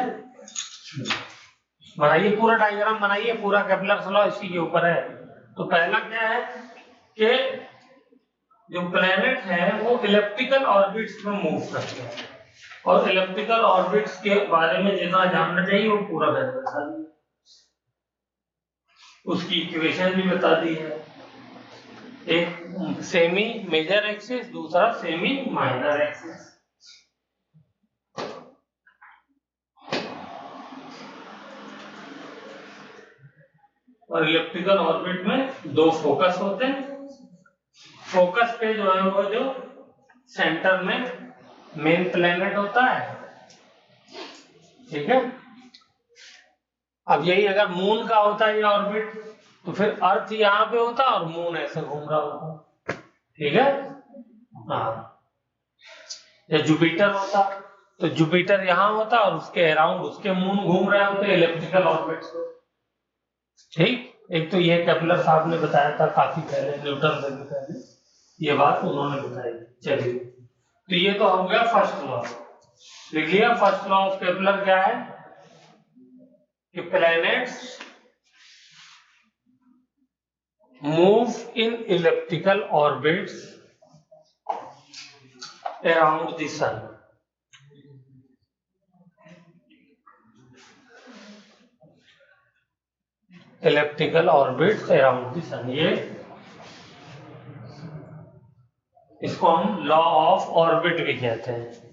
बनाइए पूरा डायग्राम बनाइए, पूरा केपलर्स लॉ इसी के ऊपर है। तो पहला क्या है कि जो प्लेनेट है वो इलिप्टिकल ऑर्बिट्स में मूव करते हैं, और इलिप्टिकल ऑर्बिट्स के बारे में जितना जानना चाहिए वो पूरा बता दिया, उसकी इक्वेशन भी बता दी है। एक सेमी मेजर एक्सिस, दूसरा सेमी माइनर एक्सिस। और इलिप्टिकल ऑर्बिट में दो फोकस होते हैं। फोकस पे जो है वो जो सेंटर में मेन प्लेनेट होता है, ठीक है। अब यही अगर मून का होता है ये ऑर्बिट, तो फिर अर्थ यहाँ पे होता और मून ऐसे घूम रहा होता, ठीक है। हाँ, या जुपिटर होता तो जुपिटर यहाँ होता और उसके अराउंड उसके मून घूम रहे होते इलिप्टिकल ऑर्बिट से, ठीक। एक तो ये केपलर साहब ने बताया था काफी पहले, न्यूटन से भी पहले ये बात उन्होंने बताई। चलिए, तो ये तो हो गया फर्स्ट लॉ, लिख लिया। फर्स्ट लॉ ऑफ केपलर क्या है कि planets move in elliptical orbits around the sun. Elliptical orbits around the sun, ये इसको हम लॉ ऑफ ऑर्बिट भी कहते हैं।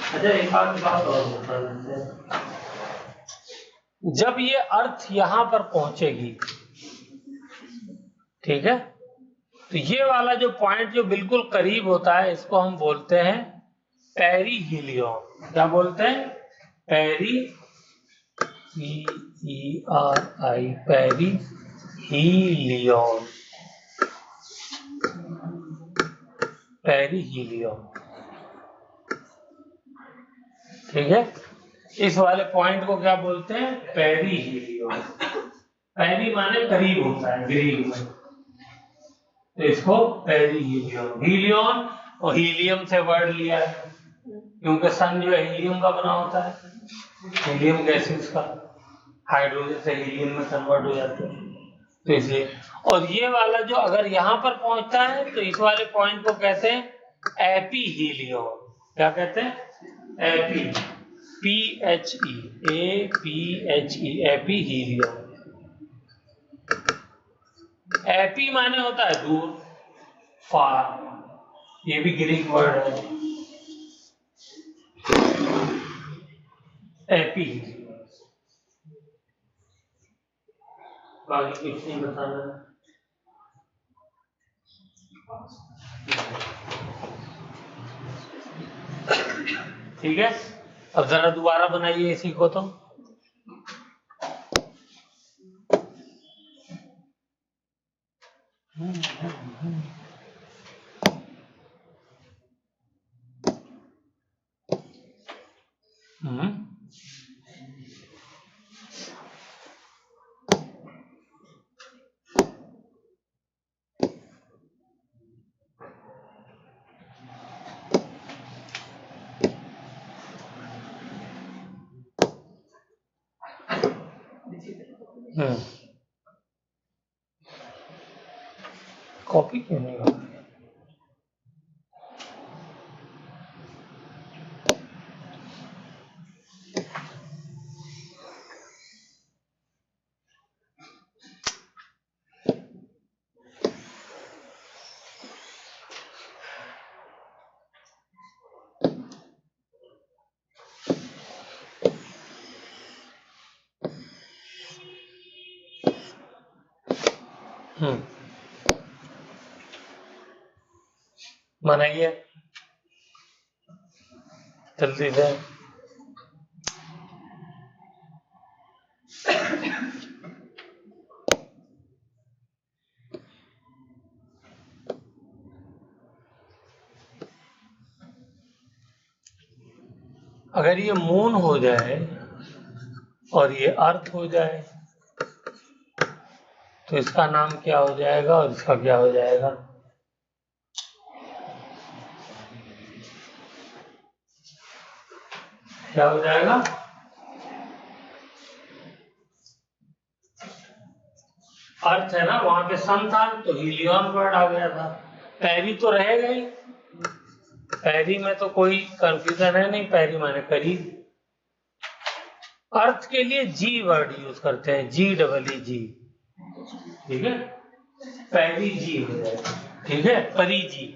अच्छा, एक बात और बता देते हैं, जब ये अर्थ यहां पर पहुंचेगी, ठीक है, तो ये वाला जो पॉइंट जो बिल्कुल करीब होता है इसको हम बोलते हैं पेरीहीलियन। क्या बोलते हैं? पेरीहीलियन, पेरीहीलियन, ठीक है। इस वाले पॉइंट को क्या बोलते हैं? पेरीहीलियन। पेरी माने करीब होता है, ग्रीक में, तो इसको पेरीहीलियन, हीलियन और हीलियम से वर्ड लिया है क्योंकि सन जो है हीलियम का बना होता है, हीलियम गैसेस का, हाइड्रोजन से हीलियम में कन्वर्ट हो जाते हैं, तो इसलिए। और ये वाला जो अगर यहाँ पर पहुंचता है तो इस वाले पॉइंट को कहते हैं एपीहीलियन। क्या कहते हैं? AP, PHE, एपीहीलियन। एपी माने होता है दूर, फार, ये भी ग्रीक वर्ड है, एपी। बाकी कुछ नहीं बताना, ठीक है। अब जरा दोबारा बनाइए इसी को तो। कॉपी क्यों नहीं हो रही? बनाइए जल्दी से। अगर ये मून हो जाए और ये अर्थ हो जाए तो इसका नाम क्या हो जाएगा और इसका क्या हो जाएगा? क्या हो जाएगा? अर्थ है ना, वहां पे सन था तो हीलियन वर्ड आ गया था। पैरी तो रहेगा ही, पैरी में तो कोई कंफ्यूजन है नहीं, पैरी माने करीब। अर्थ के लिए जी वर्ड यूज करते हैं, GEE, ठीक है, पैरी जी हो जाएगा, ठीक है, परी जी।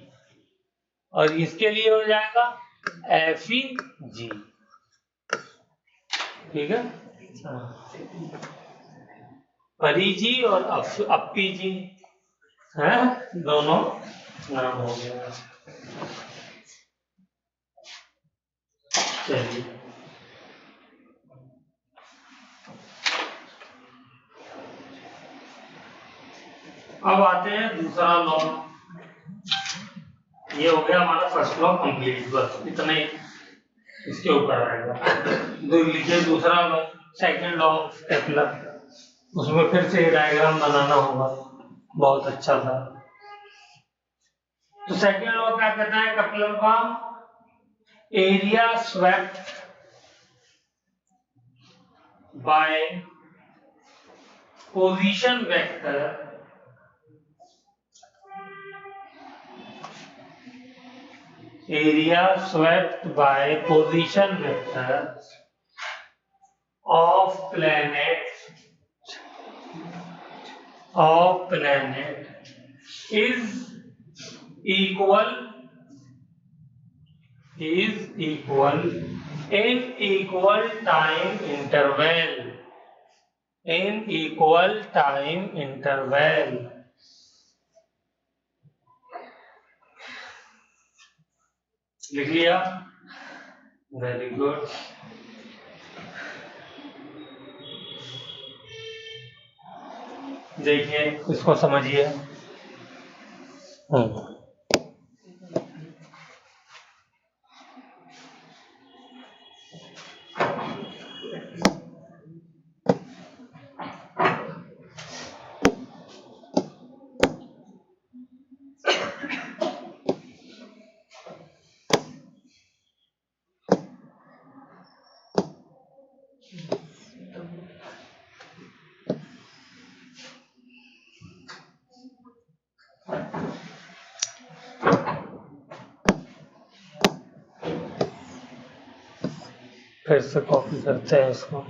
और इसके लिए हो जाएगा FEG, ठीक है, परी जी और अप्पी जी है, दोनों नाम हो गया। चलिए अब आते हैं दूसरा लॉ। ये हो गया हमारा फर्स्ट लॉ कंप्लीट, बस इतना ही इसके ऊपर आएगा। लिखिए दूसरा law, second law of Kepler, उसमें फिर से डायग्राम बनाना होगा, बहुत अच्छा था। तो सेकंड लॉ क्या कहता है केपलर का? Area swept by position vector area swept by position vector of planet is equal in equal time interval लिख लिया, वेरी गुड। देखिए इसको समझिए। फिर से कॉपी करते हैं इसको।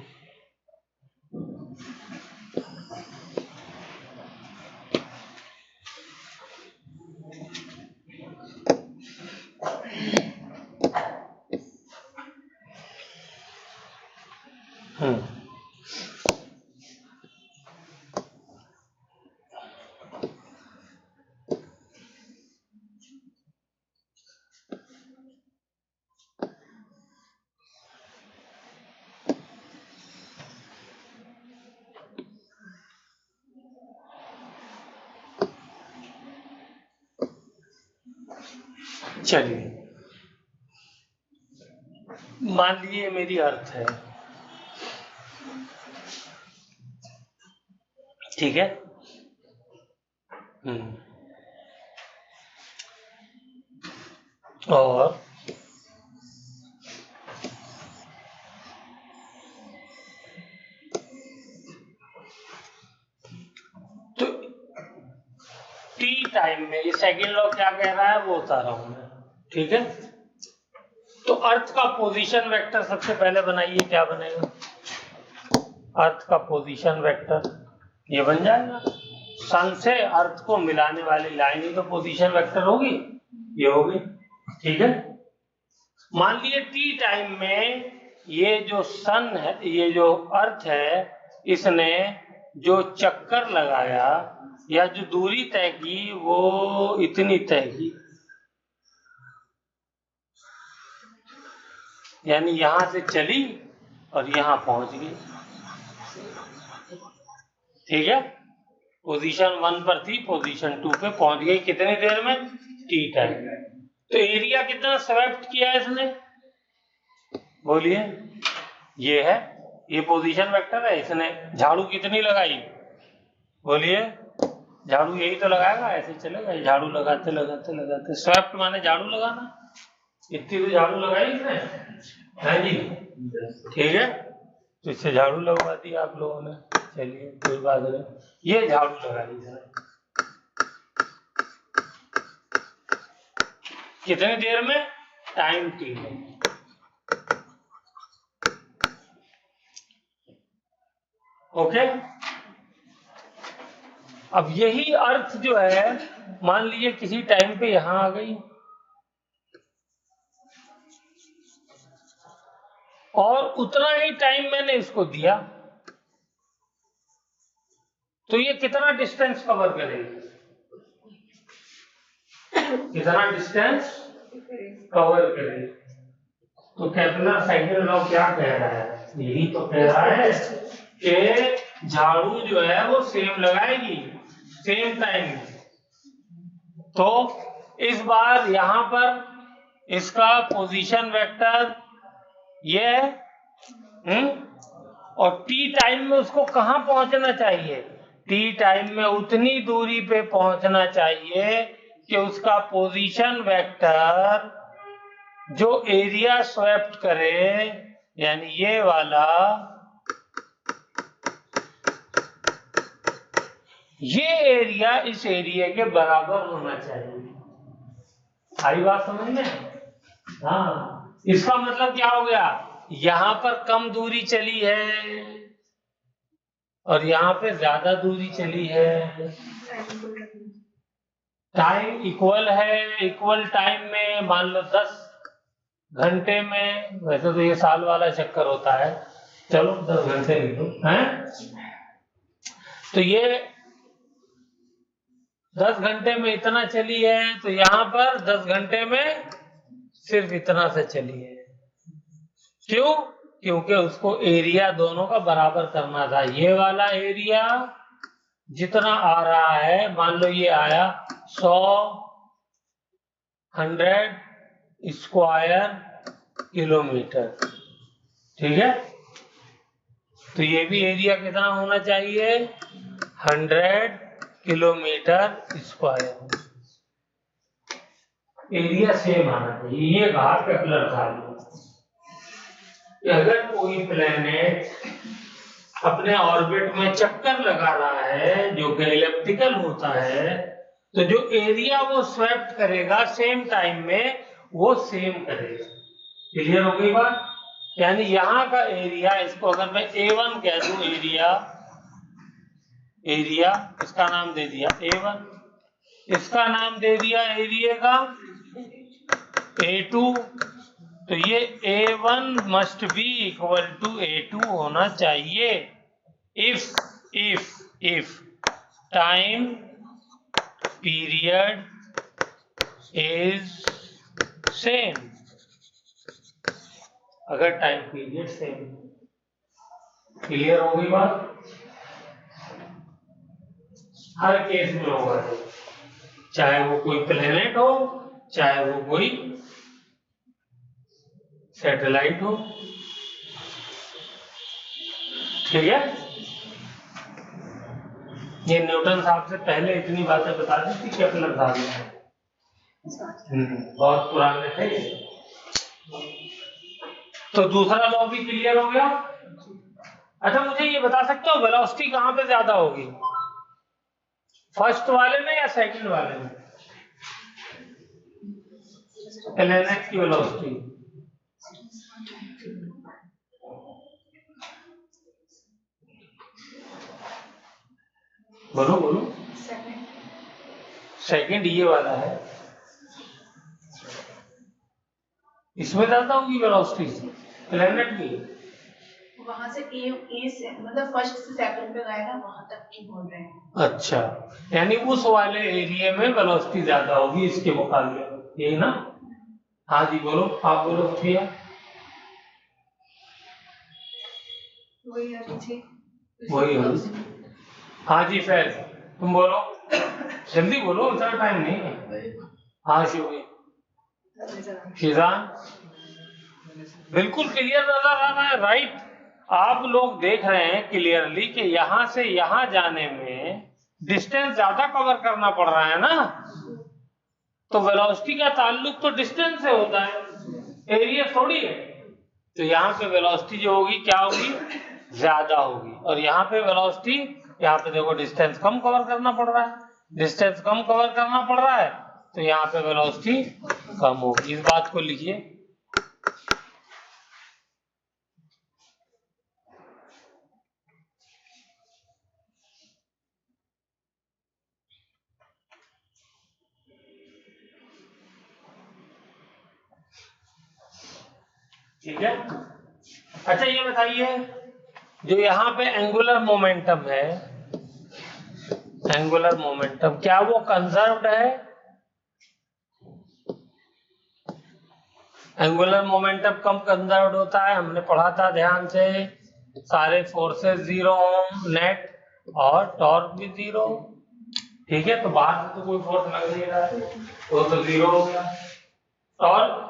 चलिए मान लीजिए मेरी अर्थ है, ठीक है, और तो टी टाइम में, ये सेकंड लॉ क्या कह रहा है वो बता रहा हूं मैं, ठीक है। तो अर्थ का पोजीशन वेक्टर सबसे पहले बनाइए, क्या बनेगा? अर्थ का पोजीशन वेक्टर ये बन जाएगा, सन से अर्थ को मिलाने वाली लाइन ही तो पोजीशन वेक्टर होगी, ये होगी, ठीक है। मान लीजिए टी टाइम में ये जो सन है, ये जो अर्थ है, इसने जो चक्कर लगाया या जो दूरी तय की वो इतनी तय की, यानी यहां से चली और यहां पहुंच गई, ठीक है। पोजीशन 1 पर थी, पोजीशन 2 पे पहुंच गई, कितनी देर में? टी टाइम में। तो एरिया कितना स्वेप्ट किया इसने? बोलिए, ये है, ये पोजीशन वेक्टर है। इसने झाड़ू कितनी लगाई, बोलिए, झाड़ू यही तो लगाएगा, ऐसे चलेगा झाड़ू लगाते लगाते लगाते। स्वेप्ट माने झाड़ू लगाना, इतनी तो झाड़ू लगाई इसने, है जी, ठीक है। तो इससे झाड़ू लगवा दी आप लोगों ने, चलिए कोई बात नहीं, ये झाड़ू लगाई इसने। कितनी देर में, टाइम टी में। ओके, अब यही अर्थ जो है, मान लीजिए किसी टाइम पे यहां आ गई और उतना ही टाइम मैंने इसको दिया, तो ये कितना डिस्टेंस कवर करेगी, कितना डिस्टेंस कवर करेगी। तो केपलर साइकिल लॉ क्या कह रहा है, यही तो कह रहा है कि झाड़ू जो है वो सेम लगाएगी सेम टाइम। तो इस बार यहां पर इसका पोजीशन वेक्टर ये है, और टी टाइम में उसको कहां पहुंचना चाहिए, टी टाइम में उतनी दूरी पे पहुंचना चाहिए कि उसका पोजीशन वेक्टर जो एरिया स्वेप्ट करे, यानी ये वाला, ये एरिया इस एरिया के बराबर होना चाहिए। आई बात समझ में? हाँ, इसका मतलब क्या हो गया, यहां पर कम दूरी चली है और यहां पे ज्यादा दूरी चली है, टाइम इक्वल है, इक्वल टाइम में मान लो 10 घंटे में, वैसे तो ये साल वाला चक्कर होता है, चलो 10 घंटे लिखो हैं, तो ये 10 घंटे में इतना चली है, तो यहां पर 10 घंटे में सिर्फ इतना से चली है। क्यों? क्योंकि उसको एरिया दोनों का बराबर करना था। ये वाला एरिया जितना आ रहा है, मान लो ये आया 100 स्क्वायर किलोमीटर, ठीक है, तो ये भी एरिया कितना होना चाहिए, 100 किलोमीटर स्क्वायर, एरिया सेम आना चाहिए। ये कहा केपलर था कि अगर कोई प्लेनेट अपने ऑर्बिट में चक्कर लगा रहा है जो कि एलिप्टिकल होता है, तो जो एरिया वो स्वेप्ट करेगा सेम टाइम में, वो सेम करेगा। क्लियर हो गई बात? यानी यहां का एरिया, इसको अगर मैं A1 कह दूं, एरिया इसका नाम दे दिया A1, इसका नाम दे दिया एरिया का A2, तो ये A1 must be equal to A2 होना चाहिए if time period is same, अगर टाइम पीरियड सेम। क्लियर हो गई बात? हर केस में होगा, चाहे वो कोई प्लेनेट हो, चाहे वो कोई सैटेलाइट हो, ठीक है। ये न्यूटन साहब से पहले इतनी बातें बता दी थी केपलर साहब ने, बहुत पुराने थे। तो दूसरा लॉ भी क्लियर हो गया। अच्छा, मुझे ये बता सकते हो वेलोसिटी कहां पे ज्यादा होगी, फर्स्ट वाले में या सेकंड वाले में, प्लैनेट की वेलोसिटी? बोलो बोलो। सेकंड ये वाला है, इसमें ज्यादा होगी वेलोसिटी प्लैनेट की। वहां से ए से मतलब फर्स्ट से सेकंड पे गया ना, वहां तक की बोल रहे हैं। अच्छा, यानी उस वाले एरिया में वेलोसिटी ज्यादा होगी इसके मुकाबले, यही ना? हाँ जी बोलो, आप बोलो भैया। वही है, वही हो। हाँ जी फैज, तुम बोलो, जल्दी बोलो, इतना टाइम नहीं है। हाँ शिवी, शिजान, बिल्कुल क्लियर नजर आ रहा है, राइट। आप लोग देख रहे हैं क्लियरली कि यहां से यहां जाने में डिस्टेंस ज्यादा कवर करना पड़ रहा है ना, तो वेलोसिटी का ताल्लुक तो डिस्टेंस से होता है, एरिया थोड़ी है। तो यहाँ पे वेलोसिटी जो होगी क्या होगी, ज्यादा होगी, और यहाँ पे वेलोसिटी, यहाँ पे देखो डिस्टेंस कम कवर करना पड़ रहा है, डिस्टेंस कम कवर करना पड़ रहा है, तो यहाँ पे वेलोसिटी कम होगी। इस बात को लिखिए। ठीक है। अच्छा ये बताइए, जो यहाँ पे एंगुलर मोमेंटम है, एंगुलर मोमेंटम क्या वो कंजर्व्ड है? एंगुलर मोमेंटम कम कंजर्व्ड होता है, हमने पढ़ा था ध्यान से। सारे फोर्सेस जीरो नेट और टॉर्क भी जीरो। ठीक है, तो बाहर से तो कोई फोर्स लग नहीं रहा है, वो तो जीरो हो गया। टॉर्क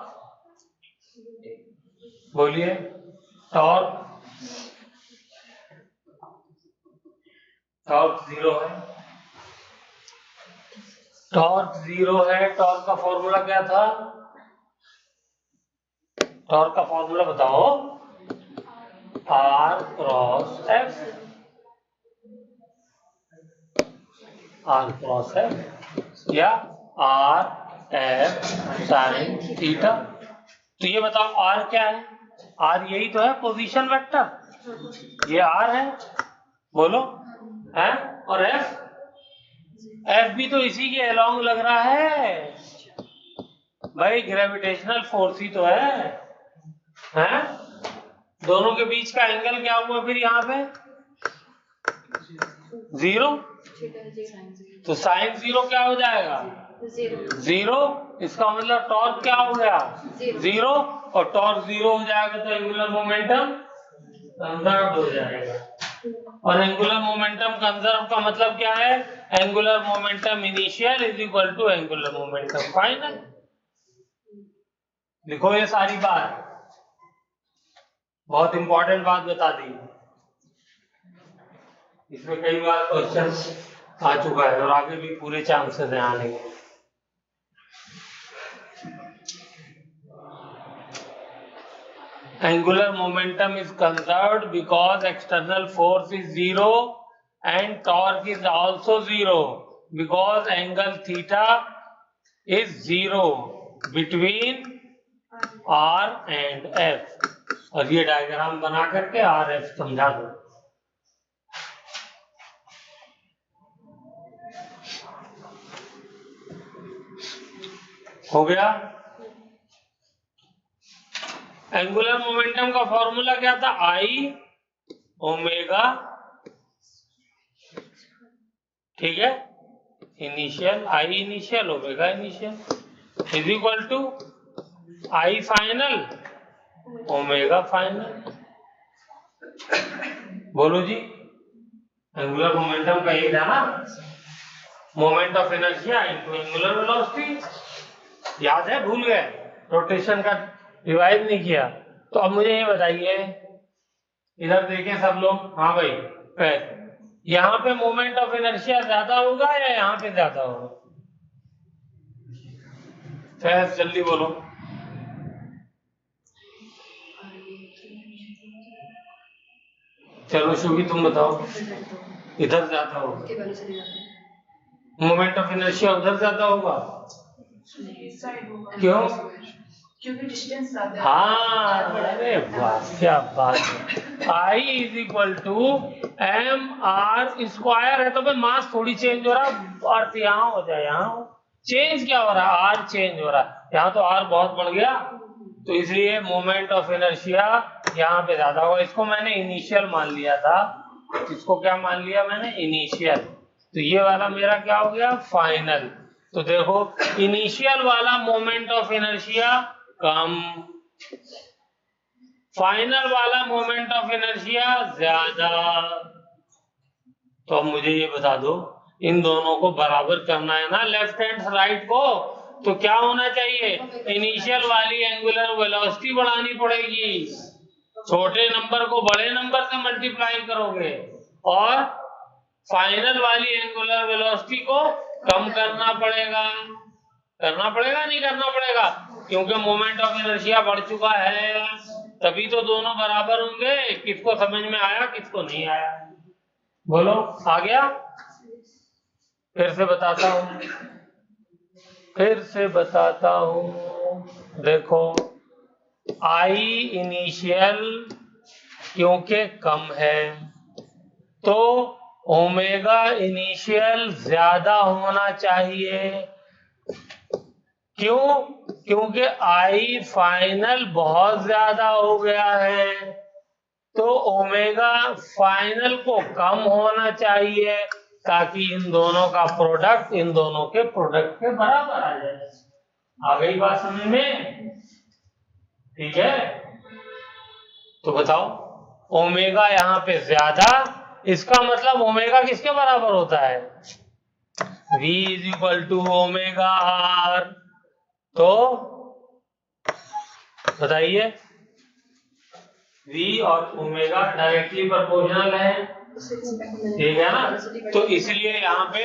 बोलिए, टॉर्क, टॉर्क जीरो है, टॉर्क जीरो है। टॉर्क का फॉर्मूला क्या था? टॉर्क का फॉर्मूला बताओ। R cross F, R cross F या आर एफ साइन थीटा। तो ये बताओ आर क्या है? आर यही तो है, पोजीशन वेक्टर, ये आर है, बोलो है। और एफ, एफ भी तो इसी के अलोंग लग रहा है भाई, ग्रेविटेशनल फोर्स ही तो है? दोनों के बीच का एंगल क्या हुआ फिर यहाँ पे? जीरो। तो साइन जीरो क्या हो जाएगा? जीरो। इसका मतलब टॉर्क क्या हो गया? जीरो। और टॉर्क जीरो हो जाएगा तो एंगुलर मोमेंटम कंजर्व हो जाएगा। और एंगुलर मोमेंटम कंजर्व का मतलब क्या है? Angular momentum initial is equal to angular momentum final. लिखो ये सारी बात, बहुत इंपॉर्टेंट बात बता दी। इसमें कई बार क्वेश्चन आ चुका है और आगे भी पूरे चांसेस हैं आने के। Angular momentum is conserved because external force is zero and torque is also zero because angle theta is zero between R and F। और ये डायग्राम बना करके R F समझा दो। हो गया। एंगुलर मोमेंटम का फॉर्मूला क्या था? आई ओमेगा, ठीक है, initial, I initial omega initial is equal to I final omega final. बोलो जी, एंगुलर मोमेंटम का यही था ना, moment of inertia into angular velocity. याद है? भूल गए? रोटेशन का रिवाइज नहीं किया? तो अब मुझे ये बताइए, इधर देखें सब लोग, हाँ भाई, यहाँ पे मोमेंट ऑफ इनर्शिया ज्यादा होगा या यहाँ पे ज्यादा होगा? फैज जल्दी बोलो। चलो शुभी तुम बताओ। इधर ज्यादा होगा, मोमेंट ऑफ इनर्शिया उधर ज्यादा होगा। क्यों? क्योंकि डिस्टेंस ज्यादा है। हाँ, अरे वाह, क्या बात है। I is equal to M R square है, तो भाई मास थोड़ी चेंज हो रहा है, अर्थ यहाँ हो जाए, यहाँ चेंज क्या हो रहा है? आर चेंज हो रहा है, यहाँ तो आर बहुत बढ़ गया, तो इसलिए मोमेंट ऑफ इनर्शिया यहाँ पे ज्यादा होगा। इसको मैंने इनिशियल मान लिया था, इसको क्या मान लिया मैंने? इनिशियल। तो ये वाला मेरा क्या हो गया? फाइनल। तो देखो, इनिशियल वाला moment of inertia come, final वाला मोमेंट ऑफ इनर्शिया ज्यादा। तो अब मुझे ये बता दो, इन दोनों को बराबर करना है ना, लेफ्ट हैंड राइट को, तो क्या होना चाहिए, इनिशियल वाली एंगुलर वेलोसिटी बढ़ानी पड़ेगी, छोटे नंबर को बड़े नंबर से मल्टीप्लाई करोगे और फाइनल वाली एंगुलर वेलोसिटी को कम करना पड़ेगा। नहीं करना पड़ेगा, क्योंकि मोमेंट ऑफ इनर्शिया बढ़ चुका है, तभी तो दोनों बराबर होंगे। किसको समझ में आया, किसको नहीं आया, बोलो आ गया? फिर से बताता हूं, देखो आई इनिशियल क्योंकि कम है तो ओमेगा इनिशियल ज्यादा होना चाहिए। क्यों? क्योंकि आई फाइनल बहुत ज्यादा हो गया है, तो ओमेगा फाइनल को कम होना चाहिए ताकि इन दोनों का प्रोडक्ट इन दोनों के प्रोडक्ट के बराबर आ जाए। आ गई बात समझ में? ठीक है, तो बताओ ओमेगा यहाँ पे ज्यादा, इसका मतलब ओमेगा किसके बराबर होता है, V is equal to omega R. तो बताइए, V और ओमेगा डायरेक्टली प्रोपोर्शनल है, ठीक है ना? तो इसलिए यहाँ पे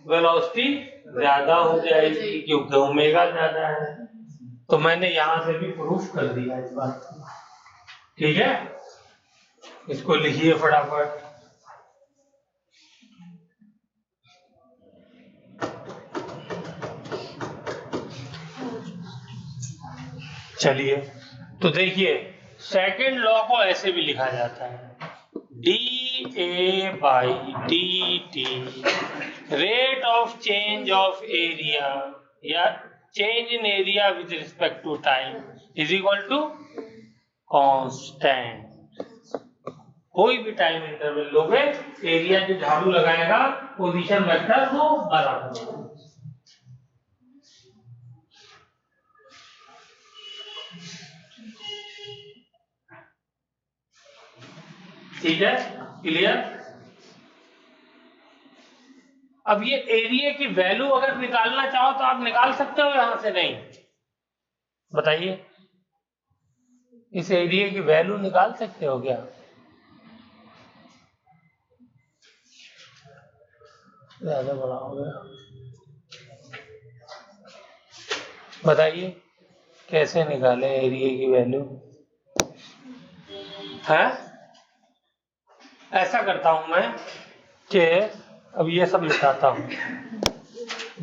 वेलोसिटी ज्यादा हो जाएगी क्योंकि ओमेगा ज्यादा है। तो मैंने यहां से भी प्रूफ कर दिया इस बात को, ठीक है? इसको लिखिए फटाफट। चलिए, तो देखिए सेकंड लॉ को ऐसे भी लिखा जाता है, dA by dt rate of change of area या change in area with respect to time is equal to constant. कोई भी टाइम इंटरवल लोगे, एरिया जो झाड़ू लगाएगा पोजीशन वेक्टर वो बराबर होगा। ठीक है, क्लियर? अब ये एरिया की वैल्यू अगर निकालना चाहो तो आप निकाल सकते हो यहां से, नहीं? बताइए, इस एरिया की वैल्यू निकाल सकते हो क्या? ज्यादा बड़ा हो गया, बताइए कैसे निकाले एरिया की वैल्यू? है ऐसा करता हूं मैं कि अब ये सब मिटाता हूं,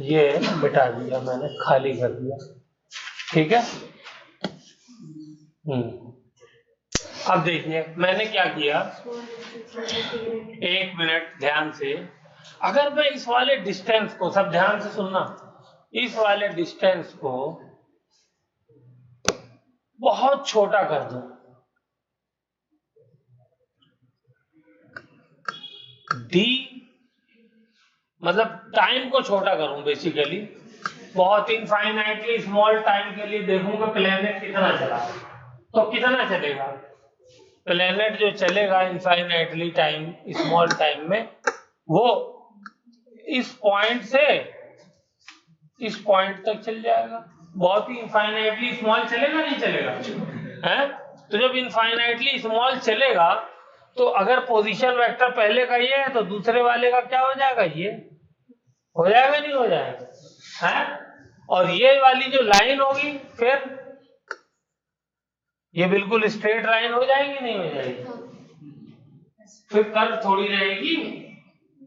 ये मिटा दिया मैंने, खाली कर दिया, ठीक है? अब देखिए मैंने क्या किया, एक मिनट ध्यान से। अगर मैं इस वाले डिस्टेंस को, सब ध्यान से सुनना, इस वाले डिस्टेंस को बहुत छोटा कर दूं, d मतलब टाइम को छोटा करूं बेसिकली, बहुत इनफाइनाइटली स्मॉल टाइम के लिए देखूंगा प्लेनेट कितना चला, तो कितना चलेगा प्लेनेट जो चलेगा इनफाइनाइटली टाइम स्मॉल टाइम में, वो इस पॉइंट से इस पॉइंट तक चल जाएगा। बहुत ही इनफाइनाइटली स्मॉल चलेगा, नहीं चलेगा? है? तो जब इनफाइनाइटली स्मॉल चलेगा तो अगर पोजीशन वेक्टर पहले का ये है तो दूसरे वाले का क्या हो जाएगा, ये हो जाएगा, नहीं हो जाएगा? है? और ये वाली जो लाइन होगी फिर ये बिल्कुल स्ट्रेट लाइन हो जाएगी, नहीं हो जाएगी? फिर कर्व थोड़ी रहेगी,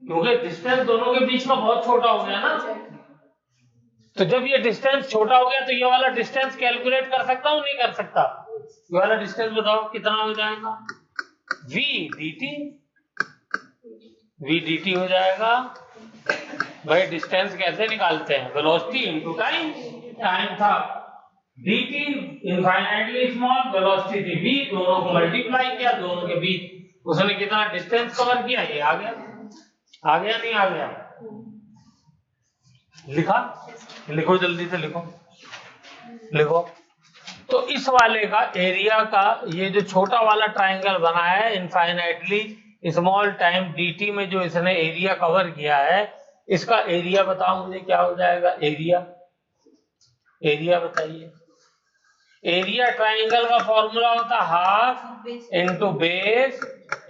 क्योंकि डिस्टेंस दोनों के बीच में बहुत छोटा हो गया ना। तो जब ये डिस्टेंस छोटा हो गया तो ये वाला डिस्टेंस कैलकुलेट कर सकता हूं, नहीं कर सकता? ये वाला डिस्टेंस बताओ कितना हो जाएगा, v dt हो जाएगा। भाई डिस्टेंस कैसे निकालते हैं, वेलोसिटी इनटू टाइम, टाइम था dt इनफाइनाइटली स्मॉल, वेलोसिटी थी v, दोनों को मल्टीप्लाई किया, दोनों के बीच उसने कितना डिस्टेंस कवर किया, ये आ गया। आ गया, नहीं आ गया? लिखा? लिखो जल्दी से, लिखो। तो इस वाले का एरिया का ये जो छोटा वाला ट्रायंगल बना है इनफाइनाइटली स्मॉल टाइम dt में जो इसने एरिया कवर किया है, इसका एरिया बताओ मुझे क्या हो जाएगा, एरिया एरिया बताइए। एरिया ट्राइंगल का फॉर्मूला होता है half into base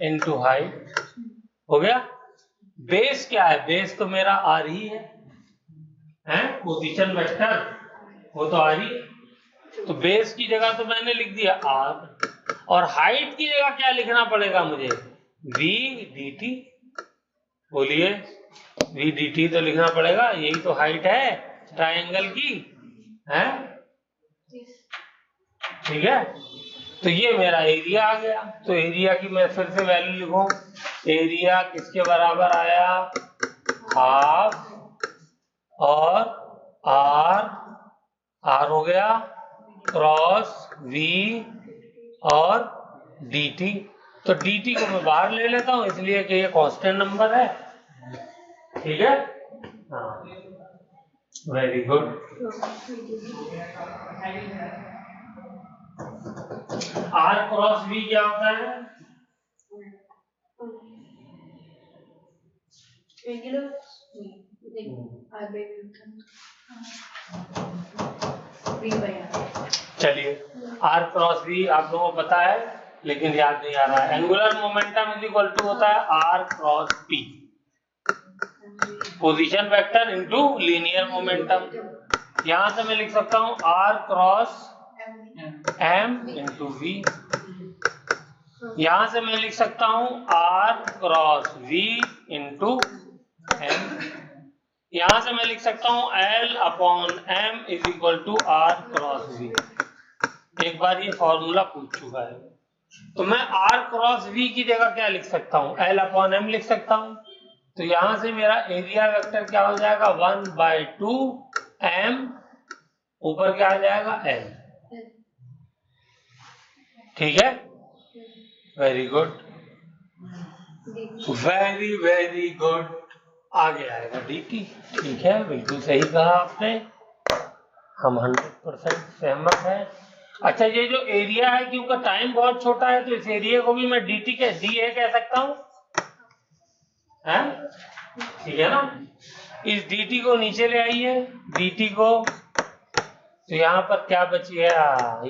into height. हो गया। बेस क्या है? बेस तो मेरा आर ही है, पोजीशन वेक्टर, वो तो आर ही है। तो बेस की जगह तो मैंने लिख दिया आर, और हाइट की जगह क्या लिखना पड़ेगा मुझे? V D T. बोलिए, वी डी टी तो लिखना पड़ेगा, यही तो हाइट है ट्राइंगल की, है? ठीक है। तो ये मेरा एरिया आ गया। तो एरिया की मैं फिर से वैल्यू लिखूं। एरिया किसके बराबर आया? हाफ और आर, आर हो गया क्रॉस वी और डी टी। तो डी टी को मैं बाहर ले लेता हूं, इसलिए कि ये कांस्टेंट नंबर है। ठीक है, हाँ, very good. R cross V क्या होता है? चलिए, आर क्रॉस वी आप लोगों को पता है, लेकिन याद नहीं आ रहा है। Angular momentum is equal to होता है R cross P, position vector into linear momentum. यहां से मैं लिख सकता हूं R cross M into V. यहां से मैं लिख सकता हूं R cross V into M. यहां से मैं लिख सकता हूं L upon M is equal to R cross V. एक बार ये फॉर्मूला पूछ चुका है, तो मैं आर क्रॉस वी की जगह क्या लिख सकता हूं? एल अपॉन एम लिख सकता हूं। तो यहां से मेरा एरिया वेक्टर क्या हो जाएगा? 1/2 एम, ऊपर क्या आ जाएगा? एल। ठीक है, very good, very very good. आगे आएगा dt। ठीक है, बिल्कुल सही कहा आपने, हम 100% सहमत हैं। अच्छा, ये जो एरिया है, क्योंकि टाइम बहुत छोटा है, तो इस एरिया को भी मैं dt के da कह सकता हूं, है? ठीक है ना। इस dt को नीचे ले आइए, dt को, तो यहां पर क्या बची है?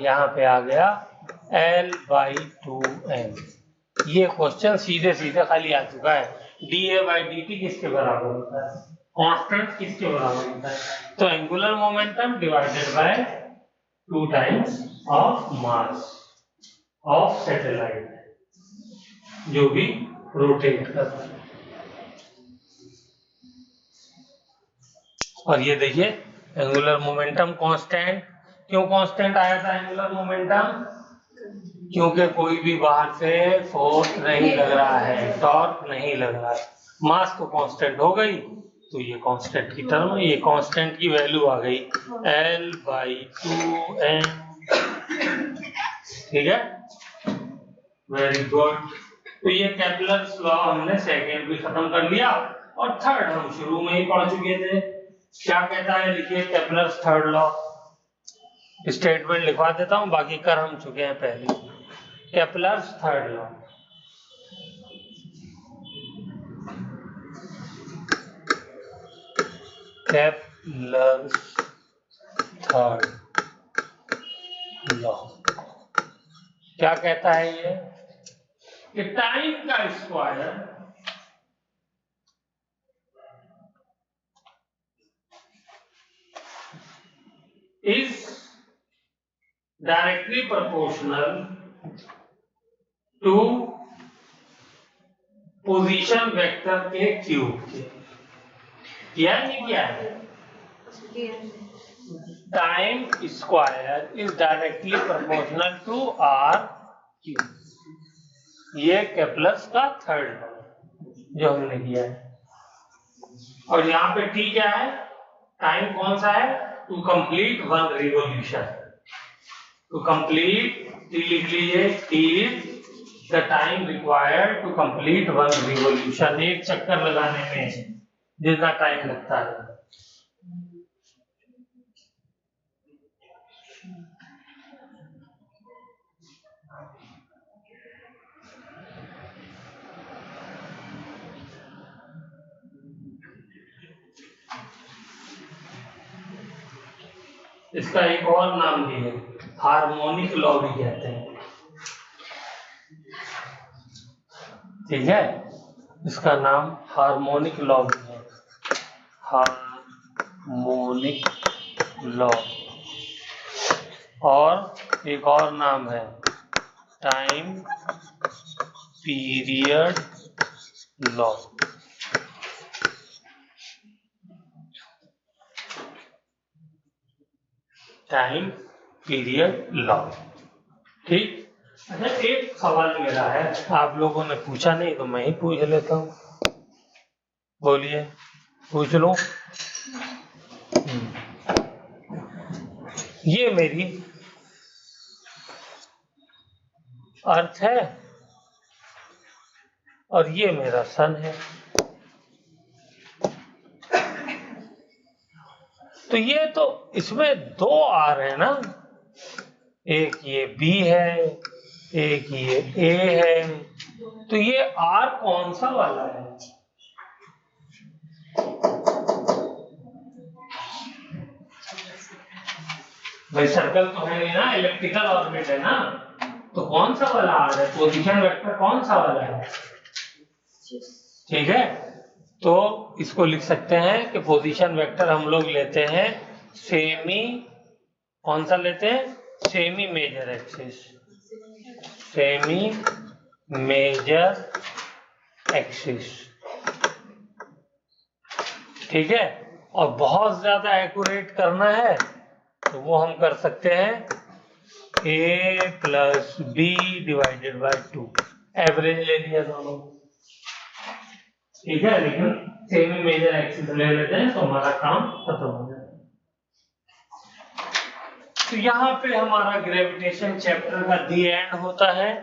यहां पे आ गया L/2m। ये क्वेश्चन सीधे सीधे खाली आ चुका है। da/dt किसके बराबर होता है? कांस्टेंट किसके बराबर होता है? तो angular momentum divided by 2 times of mass of satellite, जो भी रोटेट करता है। और ये देखिए, एंगुलर मोमेंटम कांस्टेंट। क्यों कांस्टेंट आया था एंगुलर मोमेंटम? क्योंकि कोई भी बाहर से फोर्स नहीं लग रहा है, टॉर्क नहीं लग रहा है, मास तो कांस्टेंट हो गई, तो ये कांस्टेंट की टर्म, ये कांस्टेंट की वैल्यू आ गई L/2m। ठीक है, वेरी गुड। तो ये केपलर्स लॉ हमने सेकेंड भी खत्म कर लिया, और थर्ड हम शुरू में ही पढ़ चुके थे। क्या कहता है, लिखिए केपलर्स थर्ड लॉ। स्टेटमेंट लिखवा देता हूं, बाकी कर हम चुके हैं पहले। Kepler's third law, Kepler's third law क्या कहता है ये? कि टाइम का square is directly proportional to position vector के क्यूब के। किया नहीं किया है? Time square is directly proportional to R cube. ये केपलर्स का थर्ड लॉ जो हमने किया है। और यहाँ पे टी क्या है? टाइम कौन सा है? To complete 1 revolution. To complete, T लिख लीजिए, T is the time required to complete 1 revolution. एक चक्कर लगाने में जितना टाइम लगता है। इसका एक और नाम भी है, हार्मोनिक लॉ भी कहते हैं। ठीक है, इसका नाम हार्मोनिक लॉ भी है, हार्मोनिक लॉ। और एक और नाम है time period law. Time period law. ठीक। अच्छा, एक सवाल मेरा है, आप लोगों ने पूछा नहीं तो मैं ही पूछ लेता हूँ। बोलिए, पूछ लो। ये मेरी अर्थ है और ये मेरा सन है। तो ये तो इसमें दो आर है ना, एक ये बी है, एक ये ए है। तो ये आर कौन सा वाला है? भाई सर्कल तो है नहीं ना, इलेप्टिकल ऑर्बिट है ना, तो कौन सा वाला आर है? पोजीशन वेक्टर कौन सा वाला है? ठीक है, तो इसको लिख सकते हैं कि पोजीशन वेक्टर हम लोग लेते हैं सेमी, कौन सा लेते हैं? Semi major axis, semi major axis. ठीक है, और बहुत ज्यादा एक्यूरेट करना है तो वो हम कर सकते हैं a plus B divided by 2, average ले लिया दोनों। ठीक है, लेकिन सेमी मेजर एक्सिस ले लेते हैं तो हमारा काम खत्म हो जाए। तो यहाँ पे हमारा ग्रेविटेशन चैप्टर का दी एंड होता है।